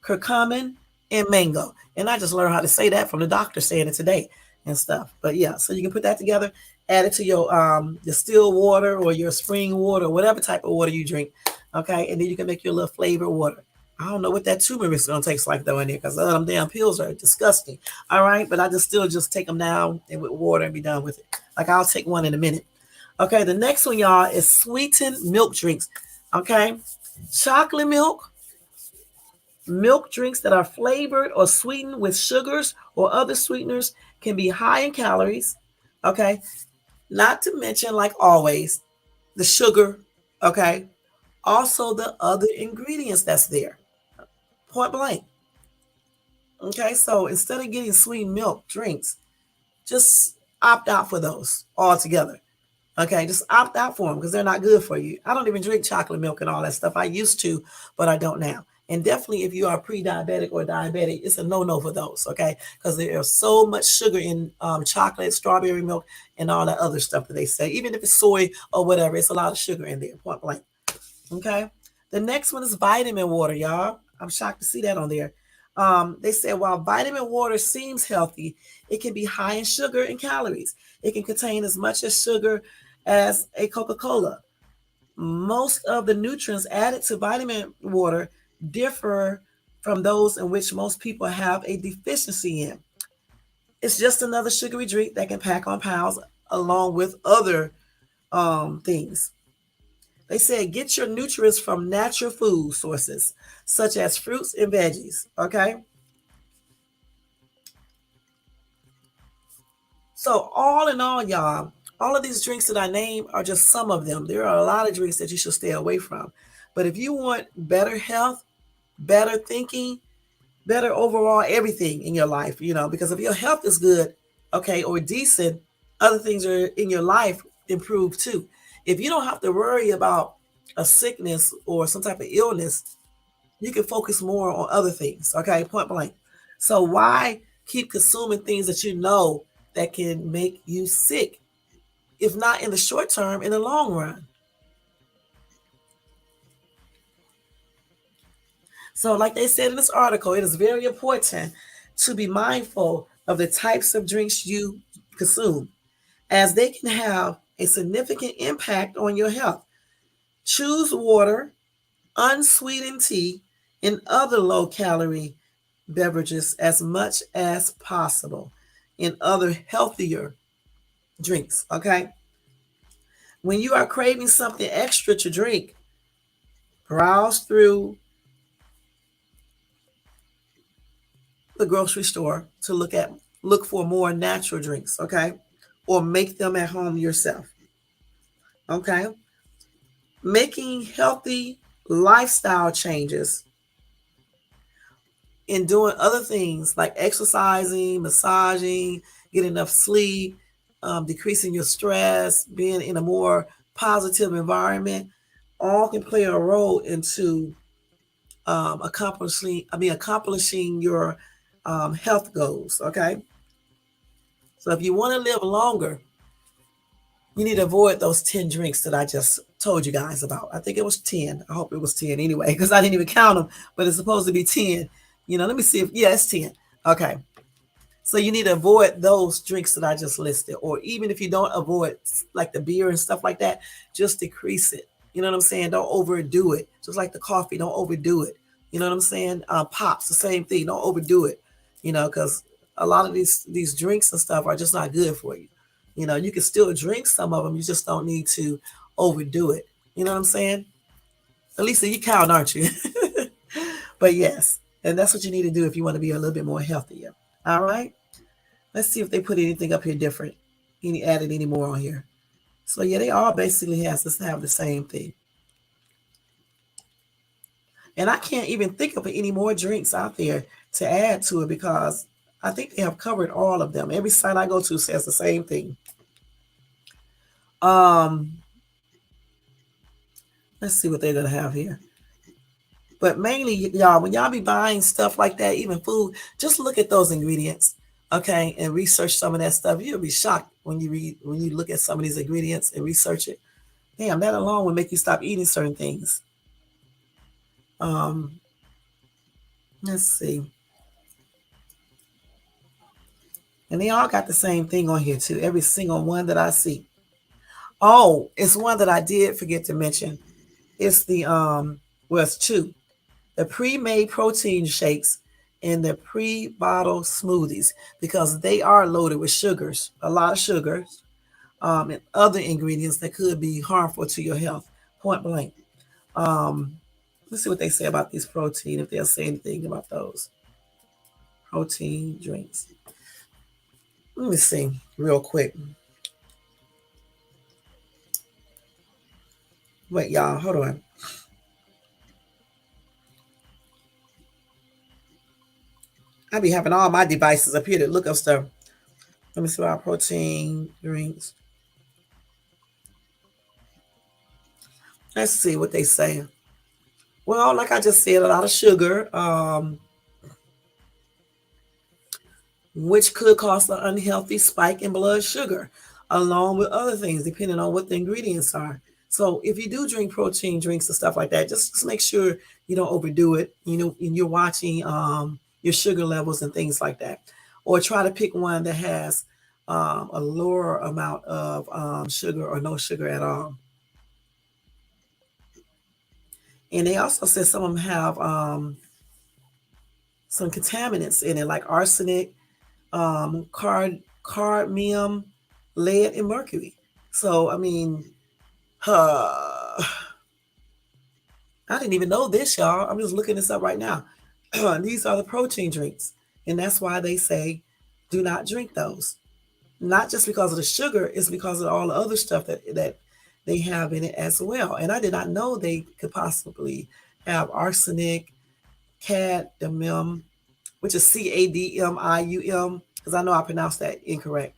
curcumin, and mango. And I just learned how to say that from the doctor saying it today and stuff. But yeah, so you can put that together, add it to your distilled water or your spring water, whatever type of water you drink. Okay, and then you can make your little flavored water. I don't know what that turmeric is gonna taste like though in there, because them damn pills are disgusting. All right, but I just take them down and with water and be done with it. Like I'll take one in a minute. Okay, the next one, y'all, is sweetened milk drinks. Okay, chocolate milk drinks that are flavored or sweetened with sugars or other sweeteners can be high in calories. Okay, not to mention, like always, the sugar. Okay, also the other ingredients that's there. Point blank. Okay, so instead of getting sweet milk drinks, just opt out for those altogether. Okay, just opt out for them because they're not good for you. I don't even drink chocolate milk and all that stuff. I used to, but I don't now. And definitely, if you are pre-diabetic or diabetic, it's a no-no for those. Okay, because there's so much sugar in chocolate, strawberry milk, and all that other stuff that they say. Even if it's soy or whatever, it's a lot of sugar in there. Point blank. Okay. The next one is vitamin water, y'all. I'm shocked to see that on there. They said while vitamin water seems healthy, it can be high in sugar and calories. It can contain as much as sugar as a Coca-Cola. Most of the nutrients added to vitamin water differ from those in which most people have a deficiency in. It's just another sugary drink that can pack on pounds along with other things. They said get your nutrients from natural food sources, such as fruits and veggies. Okay. So, all in all, y'all, all of these drinks that I name are just some of them. There are a lot of drinks that you should stay away from. But if you want better health, better thinking, better overall everything in your life, because if your health is good, okay, or decent, other things are in your life improve too. If you don't have to worry about a sickness or some type of illness, you can focus more on other things. Okay, point blank. So why keep consuming things that you know that can make you sick? If not in the short term, in the long run. So, like they said in this article, it is very important to be mindful of the types of drinks you consume, as they can have a significant impact on your health. Choose water, unsweetened tea, and other low calorie beverages as much as possible, and other healthier drinks. Okay. When you are craving something extra to drink, browse through the grocery store to look for more natural drinks, okay? Or make them at home yourself. Okay? Making healthy lifestyle changes and doing other things like exercising, massaging, getting enough sleep, decreasing your stress, being in a more positive environment, all can play a role into accomplishing your health goals. Okay, so if you want to live longer, you need to avoid those 10 drinks that I just told you guys about. I think it was 10. I hope it was 10 anyway, because I didn't even count them, but it's supposed to be 10. Let me see if, yeah, it's 10. Okay. So you need to avoid those drinks that I just listed, or even if you don't avoid like the beer and stuff like that, just decrease it. You know what I'm saying? Don't overdo it. Just like the coffee, don't overdo it. You know what I'm saying? Pops, the same thing. Don't overdo it. Because a lot of these drinks and stuff are just not good for you. You can still drink some of them. You just don't need to overdo it. You know what I'm saying? Lisa, you count, aren't you? But yes, and that's what you need to do if you want to be a little bit more healthier. All right. Let's see if they put anything up here different. Added any more on here. So yeah, they all basically have the same thing. And I can't even think of any more drinks out there to add to it because I think they have covered all of them. Every site I go to says the same thing. Let's see what they're gonna have here. But mainly, y'all, when y'all be buying stuff like that, even food, just look at those ingredients, okay, and research some of that stuff. You'll be shocked when you look at some of these ingredients and research it. Damn, that alone will make you stop eating certain things. Let's see. And they all got the same thing on here too. Every single one that I see. Oh, it's one that I did forget to mention. It's the well, it's two. The pre-made protein shakes and the pre-bottled smoothies, because they are loaded with sugars, a lot of sugars, and other ingredients that could be harmful to your health. Point blank. Let's see what they say about these protein, if they'll say anything about those protein drinks. Let me see real quick. Wait, y'all, hold on. I be having all my devices up here to look up stuff. Let me see our protein drinks. Let's see what they say. Well, like I just said, a lot of sugar, which could cause an unhealthy spike in blood sugar, along with other things, depending on what the ingredients are. So if you do drink protein drinks and stuff like that, just make sure you don't overdo it. And you're watching your sugar levels and things like that, or try to pick one that has a lower amount of sugar or no sugar at all. And they also said some of them have some contaminants in it, like arsenic, cadmium, lead, and mercury. So, I mean, I didn't even know this, y'all. I'm just looking this up right now. These are the protein drinks. And that's why they say do not drink those. Not just because of the sugar, it's because of all the other stuff that they have in it as well. And I did not know they could possibly have arsenic, cadmium, which is CADMIUM, because I know I pronounced that incorrect,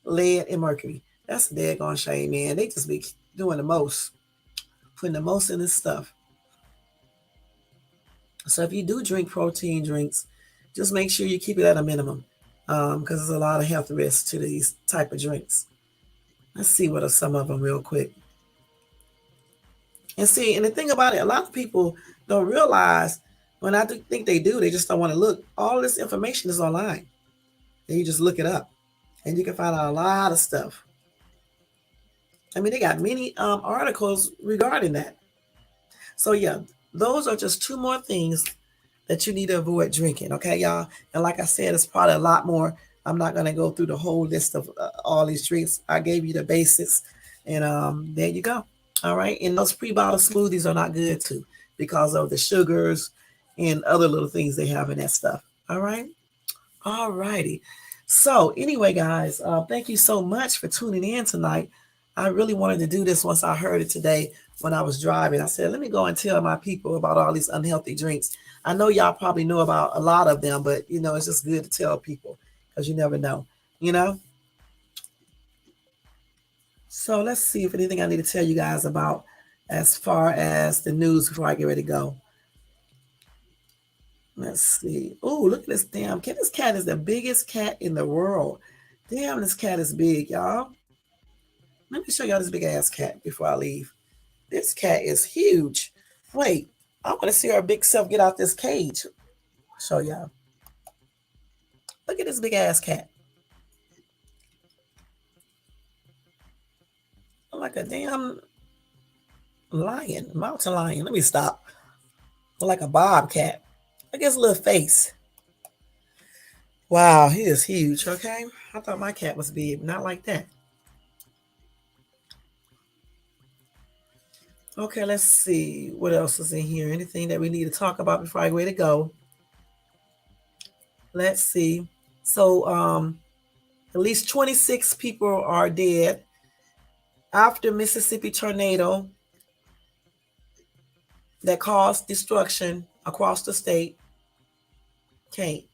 lead, and mercury. That's a daggone shame, man. They just be doing the most, putting the most in this stuff. So if you do drink protein drinks, just make sure you keep it at a minimum, because there's a lot of health risks to these type of drinks. Let's see what are some of them real quick. And see, and the thing about it, a lot of people don't realize, when I think they do, they just don't want to look. All this information is online. And you just look it up. And you can find out a lot of stuff. I mean, they got many articles regarding that. So yeah, those are just two more things that you need to avoid drinking. Okay, y'all. And like I said, it's probably a lot more. I'm not going to go through the whole list of all these drinks. I gave you the basics. And there you go. All right. And those pre-bottled smoothies are not good too, because of the sugars and other little things they have in that stuff. All right. All righty. So anyway, guys, thank you so much for tuning in tonight. I really wanted to do this once I heard it today when I was driving. I said, let me go and tell my people about all these unhealthy drinks. I know y'all probably know about a lot of them, but you know, it's just good to tell people, because you never know, you know? So let's see if anything I need to tell you guys about as far as the news before I get ready to go. Let's see. Oh, look at this damn cat. This cat is the biggest cat in the world. Damn, this cat is big, y'all. Let me show y'all this big ass cat before I leave. This cat is huge. Wait, I want to see her big self get out this cage. I'll show y'all. Look at this big ass cat. I'm like a damn lion, mountain lion. Let me stop. I'm like a bobcat. Look at his little face. Wow, he is huge, okay? I thought my cat was big, not like that. Okay, let's see. What else is in here? Anything that we need to talk about before I go to go? Let's see. So, at least 26 people are dead after Mississippi tornado that caused destruction across the state. Okay,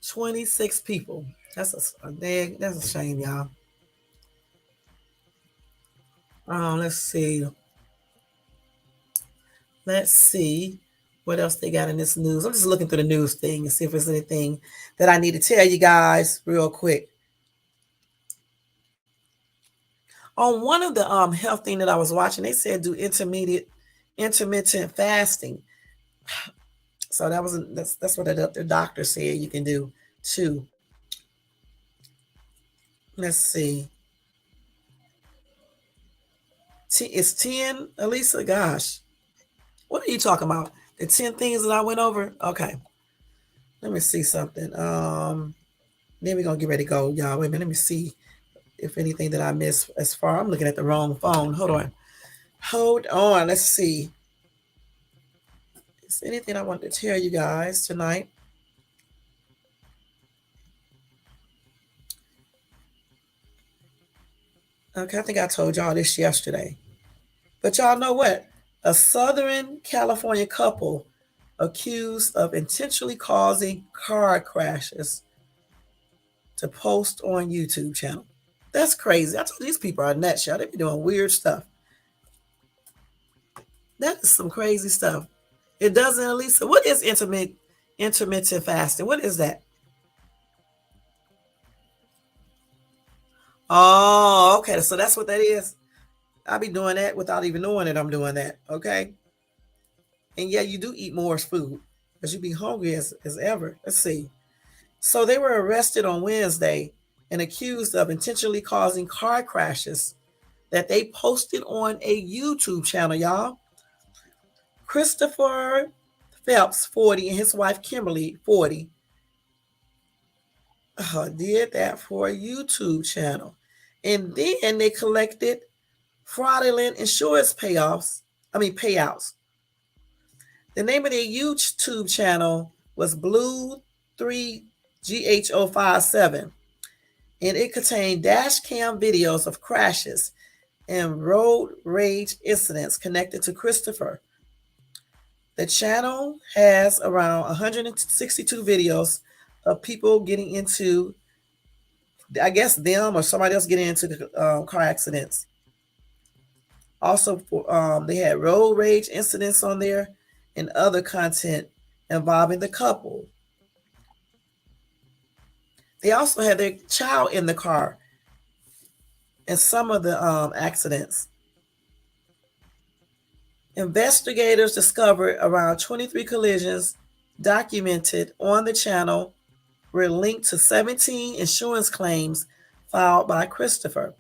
26 people. That's a shame, y'all. Let's see. Let's see what else they got in this news. I'm just looking through the news thing and see if there's anything that I need to tell you guys real quick. On one of the health thing that I was watching, they said do intermittent fasting. So that's what the doctor said you can do too. Let's see. It's 10, Elisa. Gosh, what are you talking about? The 10 things that I went over? Okay. Let me see something. Then we're gonna get ready to go, y'all. Wait a minute, let me see if anything that I missed as far. I'm looking at the wrong phone. Hold on. Let's see. Is anything I want to tell you guys tonight? Okay, I think I told y'all this yesterday. But y'all know what? A Southern California couple accused of intentionally causing car crashes to post on YouTube channel. That's crazy. I told you these people are nuts, y'all. They be doing weird stuff. That is some crazy stuff. It doesn't, Elisa. What is intermittent fasting? What is that? Oh, okay. So that's what that is. I'll be doing that without even knowing that I'm doing that. Okay. And yeah, you do eat more food because you be hungry as ever. Let's see. So they were arrested on Wednesday and accused of intentionally causing car crashes that they posted on a YouTube channel, y'all. Christopher Phelps, 40, and his wife Kimberly, 40, did that for a YouTube channel. And then they collected fraudulent insurance payouts. The name of their YouTube channel was Blue3GH057, and it contained dash cam videos of crashes and road rage incidents connected to Christopher. The channel has around 162 videos of people getting into, I guess, them or somebody else getting into car accidents. Also, they had road rage incidents on there and other content involving the couple. They also had their child in the car in some of the accidents. Investigators discovered around 23 collisions documented on the channel were linked to 17 insurance claims filed by Christopher.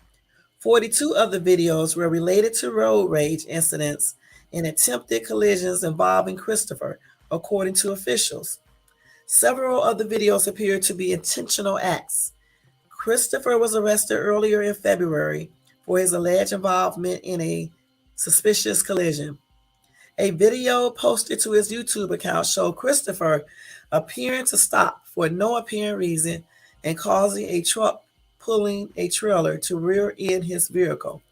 42 of the videos were related to road rage incidents and attempted collisions involving Christopher, according to officials. Several of the videos appear to be intentional acts. Christopher was arrested earlier in February for his alleged involvement in a suspicious collision. A video posted to his YouTube account showed Christopher appearing to stop for no apparent reason and causing a truck pulling a trailer to rear end his vehicle.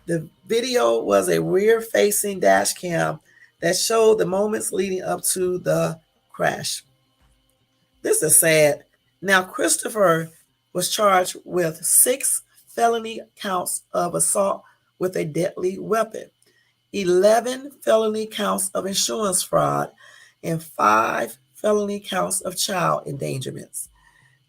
The video was a rear-facing dash cam that showed the moments leading up to the crash. This is sad. Now, Christopher was charged with 6 felony counts of assault with a deadly weapon, 11 felony counts of insurance fraud, and 5 felony counts of child endangerments.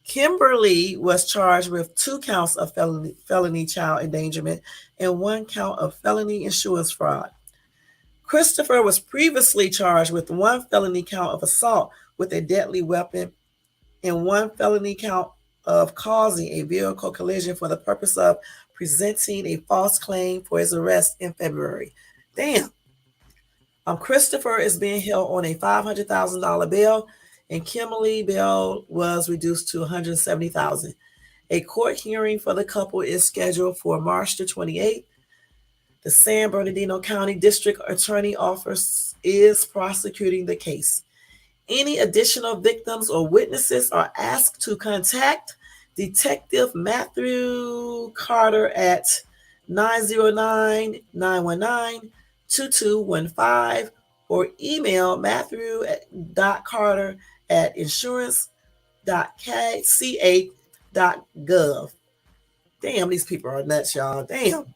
Kimberly was charged with 2 counts of felony child endangerment and 1 count of felony insurance fraud. Christopher was previously charged with 1 felony count of assault with a deadly weapon and 1 felony count of causing a vehicle collision for the purpose of presenting a false claim for his arrest in February. Damn. Christopher is being held on a $500,000 bail, and Kimberly bail was reduced to $170,000. A court hearing for the couple is scheduled for March the 28th. The San Bernardino County District Attorney Office is prosecuting the case. Any additional victims or witnesses are asked to contact Detective Matthew Carter at 909-919-2215 or email matthew.carter@insurance.ca.gov. Damn, these people are nuts, y'all. Damn.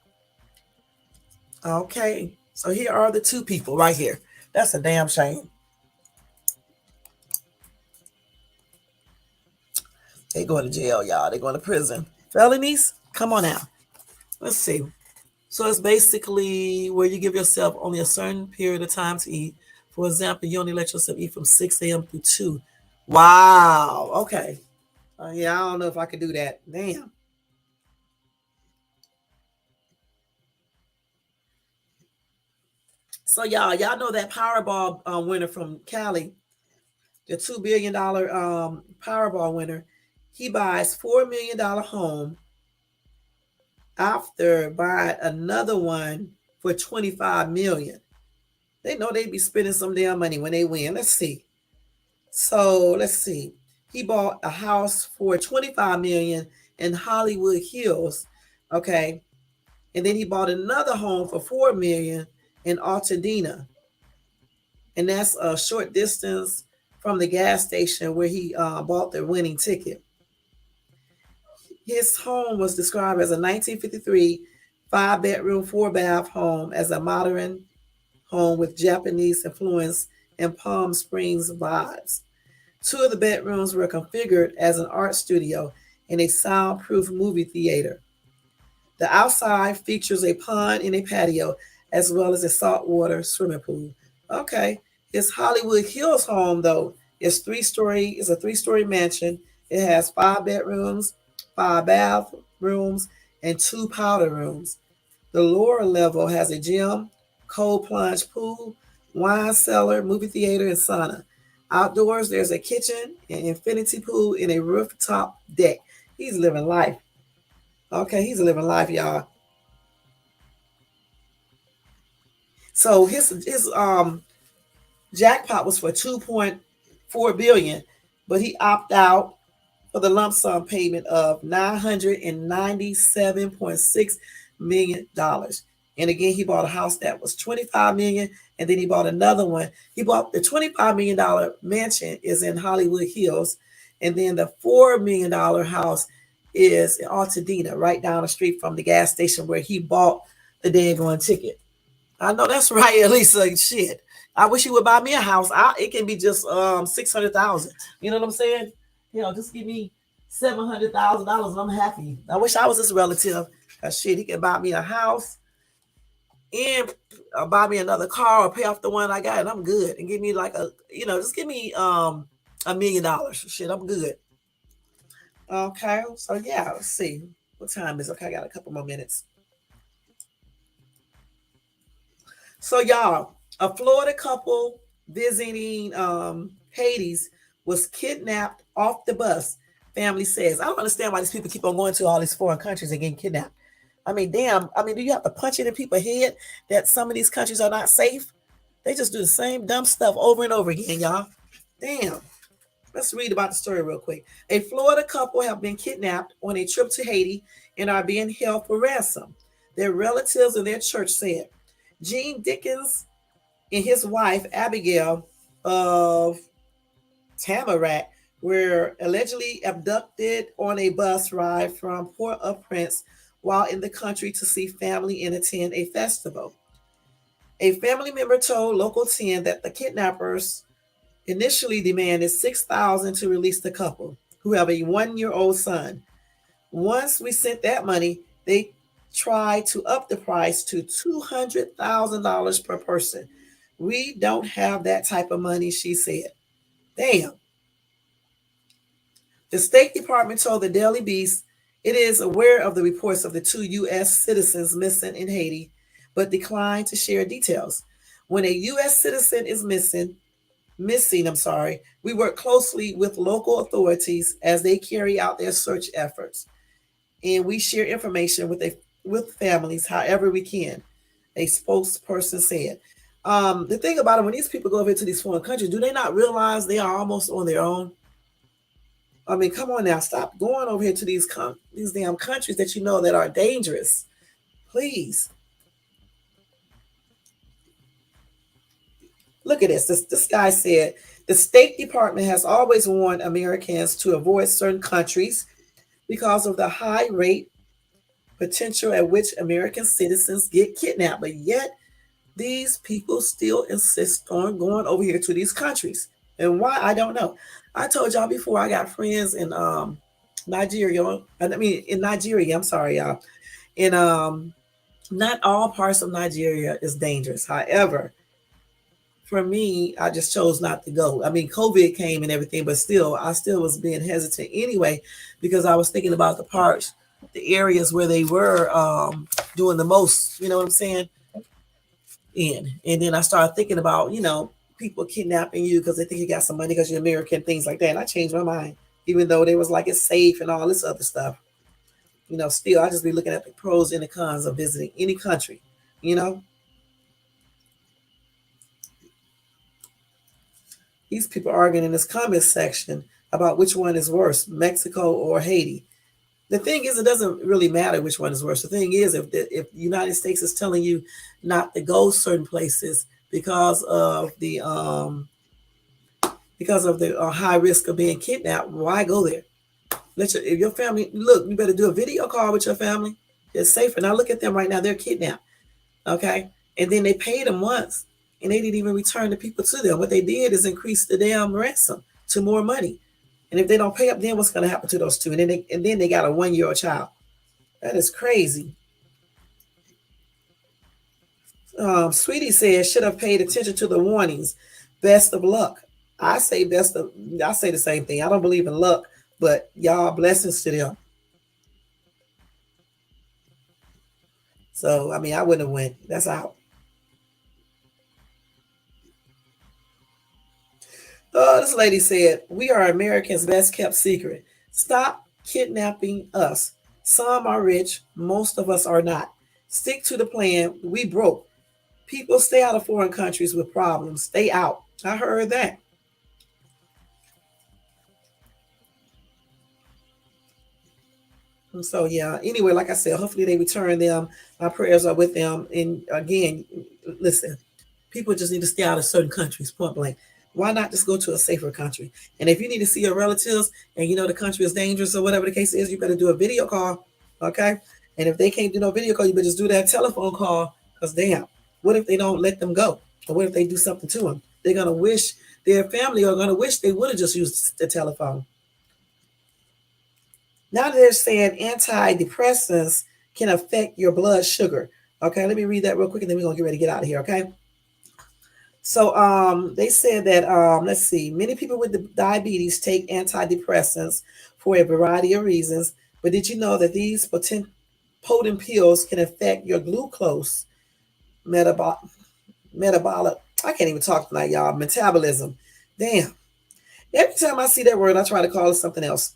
Okay, so here are the 2 people right here. That's a damn shame. They going to jail, y'all. They going to prison. Felonies? Come on now. Let's see. So it's basically where you give yourself only a certain period of time to eat. For example, you only let yourself eat from 6 a.m. through 2. Wow. Okay. Yeah, I don't know if I could do that. Damn. So y'all know that Powerball winner from Cali, the $2 billion Powerball winner, he buys $4 million home after buying another one for $25 million. They know they'd be spending some damn money when they win. Let's see. So let's see. He bought a house for $25 million in Hollywood Hills. Okay. And then he bought another home for $4 million in Altadena. And that's a short distance from the gas station where he bought the winning ticket. His home was described as a 1953 5-bedroom, 4-bath home as a modern home with Japanese influence and Palm Springs vibes. 2 of the bedrooms were configured as an art studio and a soundproof movie theater. The outside features a pond and a patio, as well as a saltwater swimming pool. Okay. His Hollywood Hills home, though, is a 3-story mansion. It has 5 bedrooms, 5 bathrooms, and 2 powder rooms. The lower level has a gym, cold plunge pool, wine cellar, movie theater, and sauna. Outdoors, there's a kitchen, an infinity pool, and a rooftop deck. He's living life. Okay, he's living life, y'all. So his jackpot was for $2.4 billion, but he opted out for the lump sum payment of $997.6 million. And again, he bought a house that was $25 million, and then he bought another one. He bought the $25 million mansion is in Hollywood Hills, and then the $4 million house is in Altadena, right down the street from the gas station where he bought the daggone ticket. I know that's right, Elisa. Shit. I wish you would buy me a house. It can be just 600,000. You know what I'm saying? Just give me $700,000 and I'm happy. I wish I was his relative. Cause shit, he can buy me a house and buy me another car or pay off the one I got, and I'm good. And give me like just give me $1 million. Shit, I'm good. Okay, so yeah, let's see. What time is it? Okay, I got a couple more minutes. So y'all, a Florida couple visiting Hades was kidnapped off the bus. Family says, I don't understand why these people keep on going to all these foreign countries and getting kidnapped. I mean, damn. I mean, do you have to punch it in people's head that some of these countries are not safe? They just do the same dumb stuff over and over again, y'all. Damn. Let's read about the story real quick. A Florida couple have been kidnapped on a trip to Haiti and are being held for ransom. Their relatives and their church said. Gene Dickens and his wife, Abigail of Tamarack, were allegedly abducted on a bus ride from Port-au-Prince while in the country to see family and attend a festival. A family member told Local 10 that the kidnappers initially demanded $6,000 to release the couple, who have a 1-year-old son. Once we sent that money, they tried to up the price to $200,000 per person. We don't have that type of money, she said. Damn. The State Department told the Daily Beast it is aware of the reports of the 2 U.S. citizens missing in Haiti, but declined to share details. When a U.S. citizen is missing, we work closely with local authorities as they carry out their search efforts, and we share information with families however we can, a spokesperson said. The thing about it, when these people go over to these foreign countries, do they not realize they are almost on their own? I mean, come on now, stop going over here to these damn countries that you know that are dangerous. Please. Look at this. This guy said, the State Department has always warned Americans to avoid certain countries because of the high rate potential at which American citizens get kidnapped. But yet, these people still insist on going over here to these countries. And why, I don't know. I told y'all before, I got friends in Nigeria. In Nigeria, I'm sorry, y'all. And not all parts of Nigeria is dangerous. However, for me, I just chose not to go. I mean, COVID came and everything, but I still was being hesitant anyway, because I was thinking about the areas where they were doing the most, you know what I'm saying? And then I started thinking about, people kidnapping you because they think you got some money because you're American, things like that. And I changed my mind, even though they was like, it's safe and all this other stuff. Still, I just be looking at the pros and the cons of visiting any country, These people arguing in this comment section about which one is worse, Mexico or Haiti. The thing is, it doesn't really matter which one is worse. The thing is, if the United States is telling you not to go certain places because of the high risk of being kidnapped, why go there? If your family, look, you better do a video call with your family. It's safer. Now look at them right now; they're kidnapped. Okay, and then they paid them once, and they didn't even return the people to them. What they did is increase the damn ransom to more money. And if they don't pay up, then what's going to happen to those two? And then they got a 1-year-old child. That is crazy. Sweetie says, should have paid attention to the warnings. Best of luck. I say the same thing. I don't believe in luck, but y'all, blessings to them. So, I mean, I wouldn't have went. That's out. This lady said, we are Americans' best kept secret. Stop kidnapping us. Some are rich. Most of us are not. Stick to the plan. We broke. People stay out of foreign countries with problems. Stay out. I heard that. And so, yeah, anyway, like I said, hopefully they return them. My prayers are with them. And again, listen, people just need to stay out of certain countries, point blank. Why not just go to a safer country? And if you need to see your relatives and the country is dangerous or whatever the case is, you better do a video call, okay? And if they can't do no video call, you better just do that telephone call, because damn. What if they don't let them go? Or what if they do something to them? They're going to wish, their family are going to wish they would have just used the telephone. Now they're saying antidepressants can affect your blood sugar. Okay, let me read that real quick and then we're going to get ready to get out of here, okay? So they said that, let's see, many people with diabetes take antidepressants for a variety of reasons. But did you know that these potent pills can affect your glucose metabolic, I can't even talk tonight, y'all, metabolism. Damn. Every time I see that word, I try to call it something else.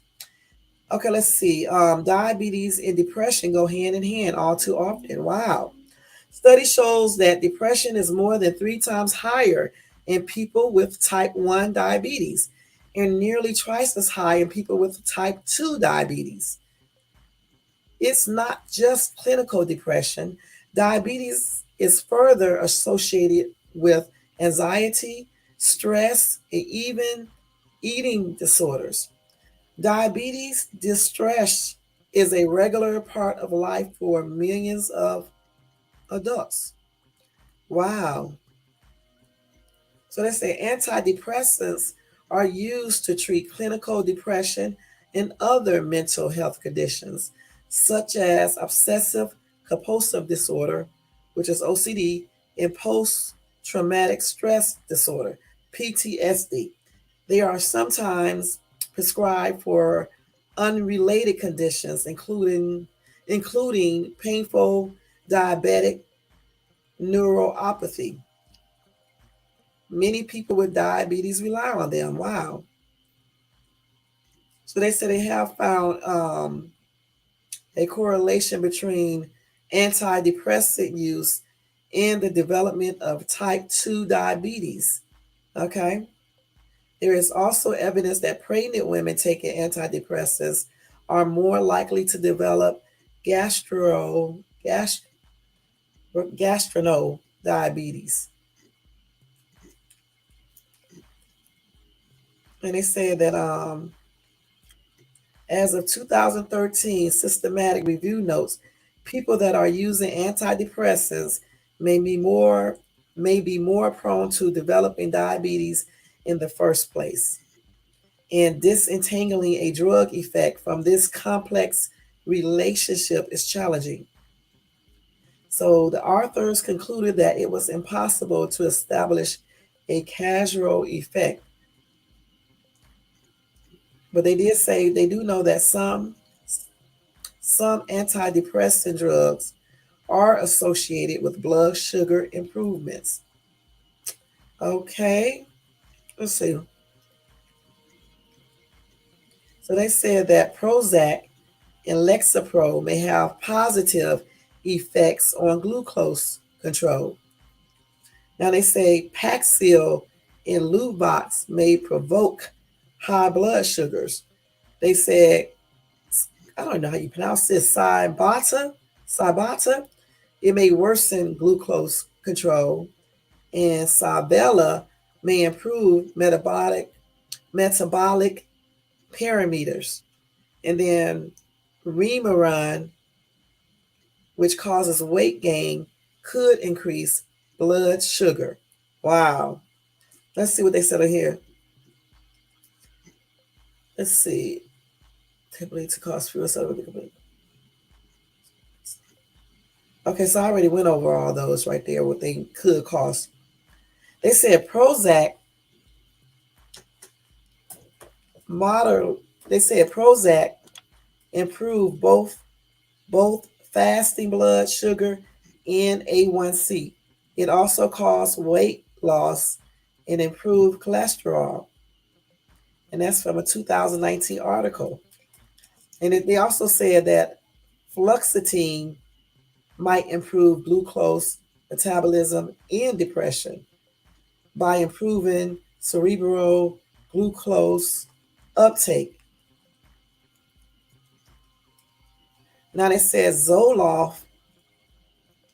Okay, let's see. Diabetes and depression go hand in hand all too often. Wow. Study shows that depression is more than 3 times higher in people with type 1 diabetes and nearly twice as high in people with type 2 diabetes. It's not just clinical depression. Diabetes is further associated with anxiety, stress, and even eating disorders. Diabetes distress is a regular part of life for millions of adults. Wow. So they say antidepressants are used to treat clinical depression and other mental health conditions, such as obsessive compulsive disorder, which is OCD, and post traumatic stress disorder, PTSD. They are sometimes prescribed for unrelated conditions, including painful diabetic neuropathy. Many people with diabetes rely on them. Wow. So they said they have found a correlation between antidepressant use and the development of type 2 diabetes. Okay. There is also evidence that pregnant women taking antidepressants are more likely to develop gastro diabetes. And they say that as of 2013, systematic review notes people that are using antidepressants may be more prone to developing diabetes in the first place. And disentangling a drug effect from this complex relationship is challenging. So the authors concluded that it was impossible to establish a causal effect. But they did say they do know that some antidepressant drugs are associated with blood sugar improvements. Okay, let's see. So they said that Prozac and Lexapro may have positive effects on glucose control. Now they say Paxil and Luvox may provoke high blood sugars. They said, I don't know how you pronounce this, Cybata, it may worsen glucose control, and Sabella may improve metabolic parameters. And then Remeron, which causes weight gain, could increase blood sugar. Wow. Let's see what they said here. Let's see. Typically to cause fewer Okay, so I already went over all those right there, what they could cause. They said Prozac improved both fasting blood sugar and A1C. It also caused weight loss and improved cholesterol. And that's from a 2019 article. And they also said that fluoxetine might improve glucose metabolism and depression by improving cerebral glucose uptake. Now they said Zoloft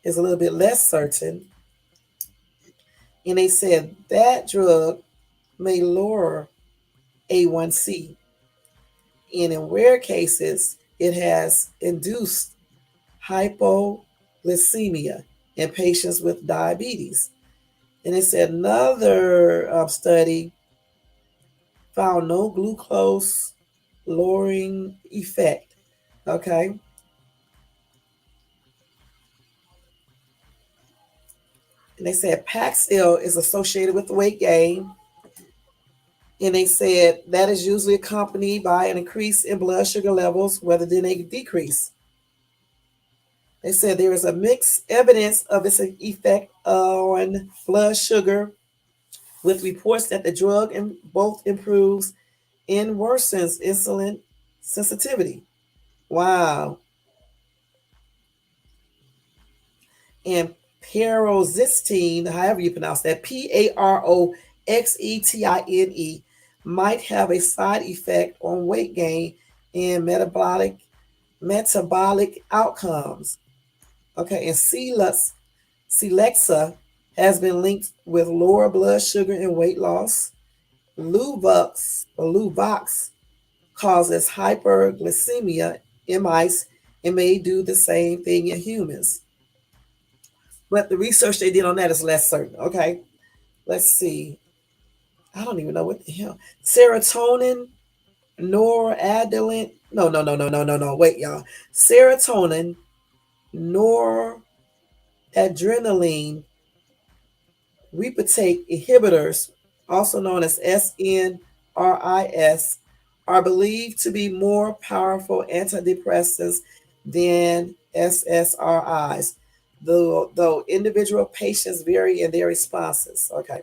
is a little bit less certain. And they said that drug may lower A1C. And in rare cases, it has induced hypoglycemia. in patients with diabetes. And it said another study found no glucose lowering effect. Okay. And they said Paxil is associated with weight gain. And they said that is usually accompanied by an increase in blood sugar levels rather than a decrease. They said there is a mixed evidence of its effect on blood sugar, with reports that the drug both improves and worsens insulin sensitivity. Wow. And paroxetine, however you pronounce that, Paroxetine, might have a side effect on weight gain and metabolic outcomes. Okay, and Celexa has been linked with lower blood sugar and weight loss. Luvox causes hyperglycemia in mice and may do the same thing in humans. But the research they did on that is less certain. Okay, let's see. I don't even know what the hell. Serotonin, noradrenaline. No. Wait, y'all. Serotonin, noradrenaline reuptake inhibitors, also known as SNRIs, are believed to be more powerful antidepressants than SSRIs, though individual patients vary in their responses. Okay.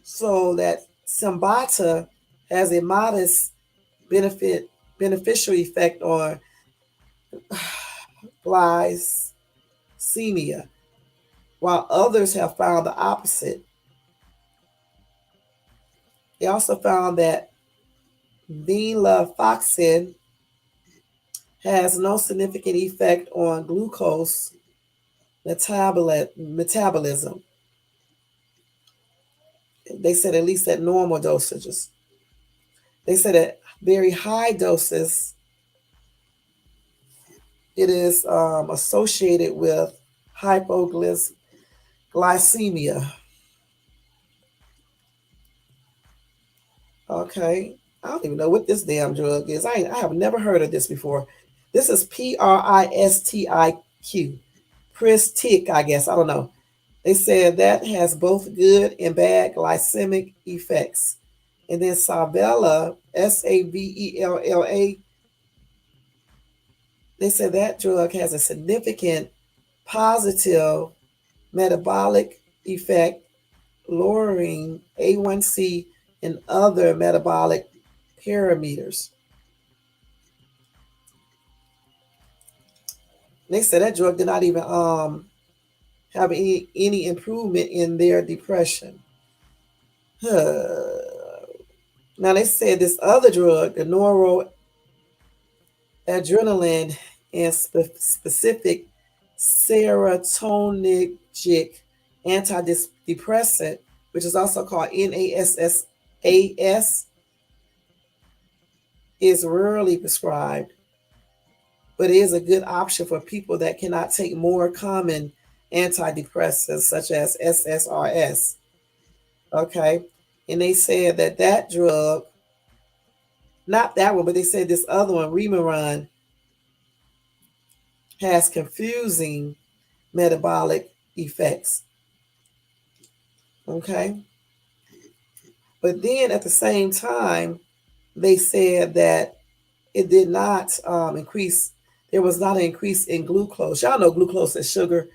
So that Cymbata has a modest beneficial effect on glycemia, while others have found the opposite. They also found that venlafaxine has no significant effect on glucose metabolism. They said at least at normal dosages. They said at very high doses, it is associated with hypoglycemia. Okay. I don't even know what this damn drug is. I have never heard of this before. This is Pristiq. Pristiq, I guess. I don't know. They said that has both good and bad glycemic effects. And then Savella, Savella, they said that drug has a significant positive metabolic effect, lowering A1C and other metabolic parameters. They said that drug did not even have any improvement in their depression. Now they said this other drug, the noradrenaline and specific serotonergic antidepressant, which is also called NASS, is rarely prescribed, but it is a good option for people that cannot take more common antidepressants such as SSRIs. Okay, and they said that drug, not that one, but they said this other one, Remeron, has confusing metabolic effects. Okay, but then at the same time, they said that it did not increase. There was not an increase in glucose. Y'all know glucose is sugar,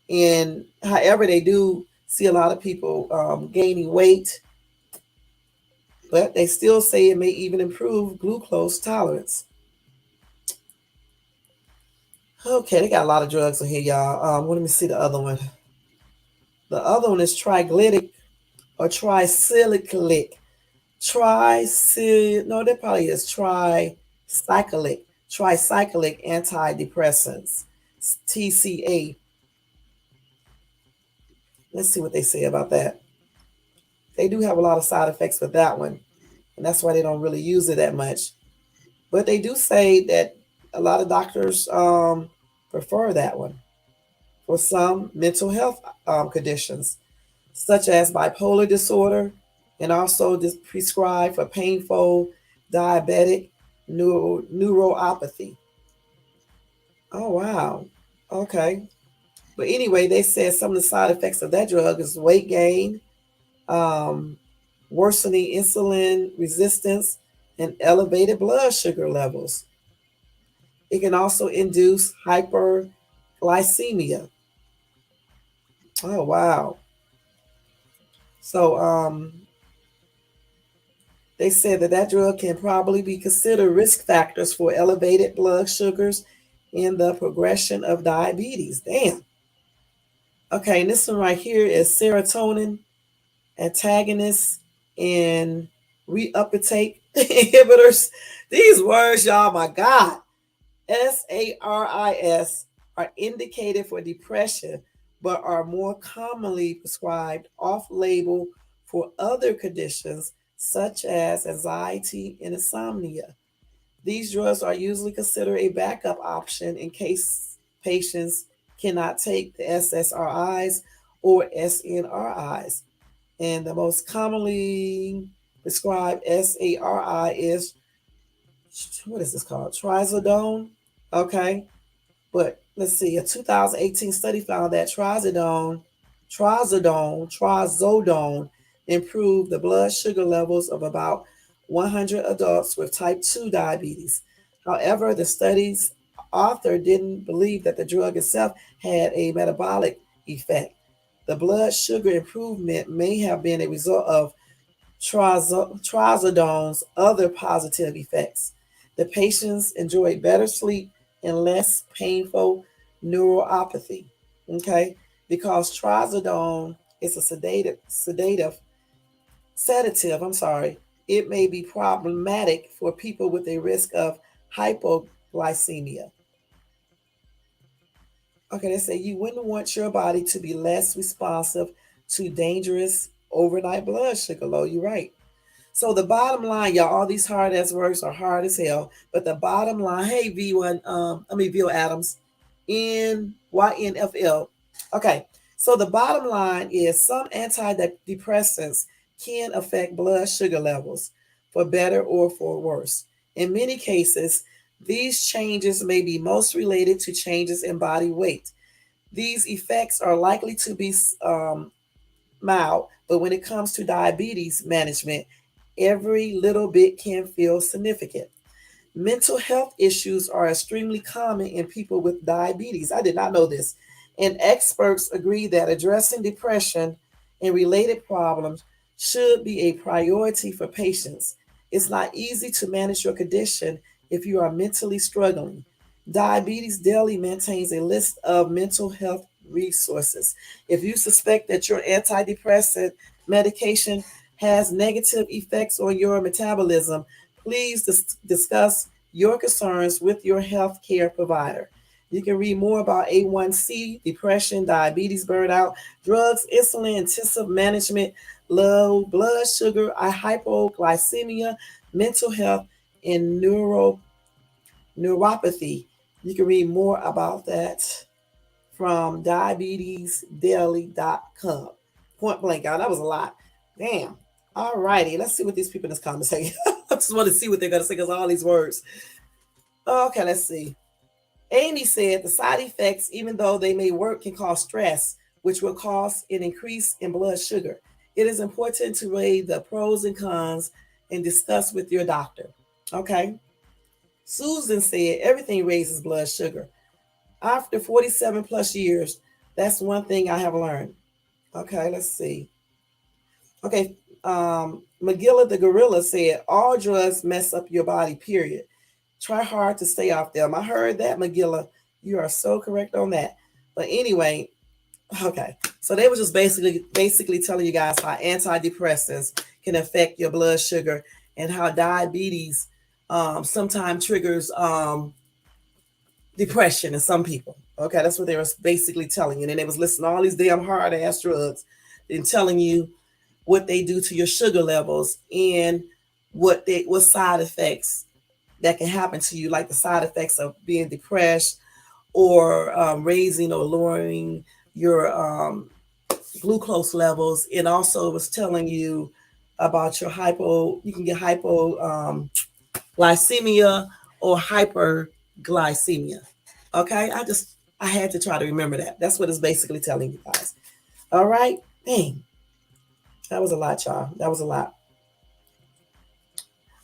and however they do see a lot of people gaining weight, but they still say it may even improve glucose tolerance. Okay, they got a lot of drugs in here, y'all. Let me see the other one. The other one is triglytic or tricyclic. No, that probably is tricyclic antidepressants, TCA. Let's see what they say about that. They do have a lot of side effects with that one, and that's why they don't really use it that much. But they do say that a lot of doctors prefer that one for some mental health conditions, such as bipolar disorder, and also prescribed for painful diabetic neuropathy. Oh, wow. Okay. But anyway, they said some of the side effects of that drug is weight gain, um, worsening insulin resistance, and elevated blood sugar levels. It can also induce hyperglycemia. Oh, wow. So they said that that drug can probably be considered risk factors for elevated blood sugars and the progression of diabetes. Damn. Okay, and this one right here is serotonin antagonists and reuptake inhibitors. These words, y'all, my God. SARIs are indicated for depression, but are more commonly prescribed off label for other conditions such as anxiety and insomnia. These drugs are usually considered a backup option in case patients cannot take the SSRIs or SNRIs. And the most commonly prescribed SARI is, what is this called? Trazodone. Okay. But let's see, a 2018 study found that trazodone improved the blood sugar levels of about 100 adults with type 2 diabetes. However, the study's author didn't believe that the drug itself had a metabolic effect. The blood sugar improvement may have been a result of trazodone's other positive effects. The patients enjoyed better sleep and less painful neuropathy. Okay, because trazodone is a sedative. I'm sorry. It may be problematic for people with a risk of hypoglycemia. Okay, they say you wouldn't want your body to be less responsive to dangerous overnight blood sugar low. You're right. So the bottom line, y'all, all these hard ass words are hard as hell. But the bottom line, hey V1, Bill Adams, NYNFL. Okay, so the bottom line is some antidepressants can affect blood sugar levels for better or for worse. In many cases, these changes may be most related to changes in body weight. These effects are likely to be mild, but when it comes to diabetes management, every little bit can feel significant. Mental health issues are extremely common in people with diabetes. I did not know this. And experts agree that addressing depression and related problems should be a priority for patients. It's not easy to manage your condition if you are mentally struggling. Diabetes Daily maintains a list of mental health resources. If you suspect that your antidepressant medication has negative effects on your metabolism, please discuss your concerns with your healthcare provider. You can read more about A1C, depression, diabetes, burnout, drugs, insulin intensive management, low blood sugar, hypoglycemia, mental health, and neuropathy. You can read more about that from diabetesdaily.com. Point blank, y'all. That was a lot. Damn. All righty. Let's see what these people in this comment say. I just want to see what they're going to say because all these words. Okay, let's see. Amy said the side effects, even though they may work, can cause stress, which will cause an increase in blood sugar. It is important to weigh the pros and cons and discuss with your doctor. Okay. Susan said everything raises blood sugar. After 47 plus years, that's one thing I have learned. Okay, let's see. Okay, McGilla the gorilla said all drugs mess up your body, period. Try hard to stay off them. I heard that, McGilla. You are so correct on that. But anyway, okay. So they were just basically telling you guys how antidepressants can affect your blood sugar and how diabetes sometimes triggers depression in some people. Okay, that's what they were basically telling you. And they was listing all these damn hard ass drugs and telling you what they do to your sugar levels and what side effects that can happen to you, like the side effects of being depressed or raising or lowering your glucose levels. It also was telling you about your you can get hypoglycemia or hyperglycemia. Okay, I had to try to remember that. That's what it's basically telling you guys. All right, dang, that was a lot, y'all. That was a lot.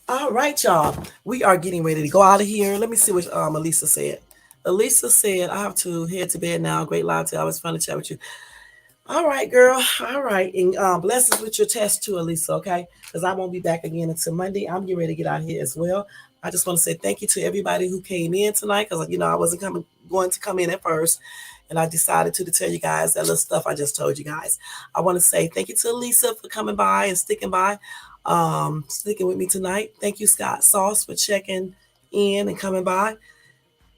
All right, y'all. We are getting ready to go out of here. Let me see what Elisa said. Elisa said, I have to head to bed now. Great live to always fun to chat with you. All right, girl. All right. And blessings with your test too, Elisa, okay? Because I won't be back again until Monday. I'm getting ready to get out of here as well. I just want to say thank you to everybody who came in tonight because, I wasn't going to come in at first. And I decided to tell you guys that little stuff I just told you guys. I want to say thank you to Elisa for coming by and sticking with me tonight. Thank you, Scott Sauce, for checking in and coming by.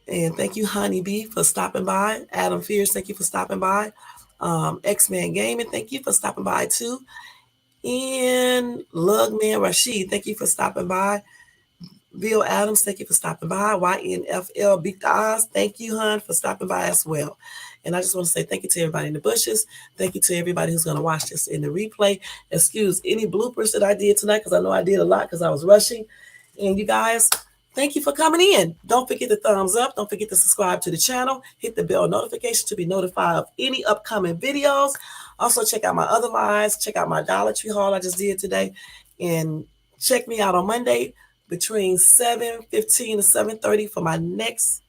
And thank you, Honeybee, for stopping by. Adam Fierce, thank you for stopping by. X-Man Gaming, thank you for stopping by too. And Lugman Rashid, thank you for stopping by. Bill Adams, thank you for stopping by. YNFL Big Oz, thank you, hon, for stopping by as well. And I just want to say thank you to everybody in the bushes. Thank you to everybody who's going to watch this in the replay. Excuse any bloopers that I did tonight because I know I did a lot because I was rushing. And you guys, thank you for coming in. Don't forget the thumbs up. Don't forget to subscribe to the channel. Hit the bell notification to be notified of any upcoming videos. Also, check out my other lives. Check out my Dollar Tree haul I just did today. And check me out on Monday between 7:15 and 7:30 for my next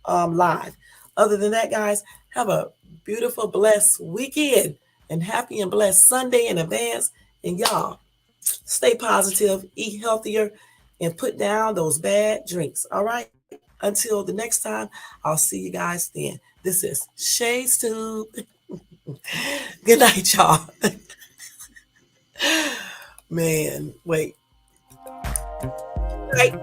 live. Other than that, guys, have a beautiful, blessed weekend and happy and blessed Sunday in advance. And y'all, stay positive, eat healthier, and put down those bad drinks. All right? Until the next time, I'll see you guys then. This is Shades Tube. Good night, y'all. Man, wait. Night.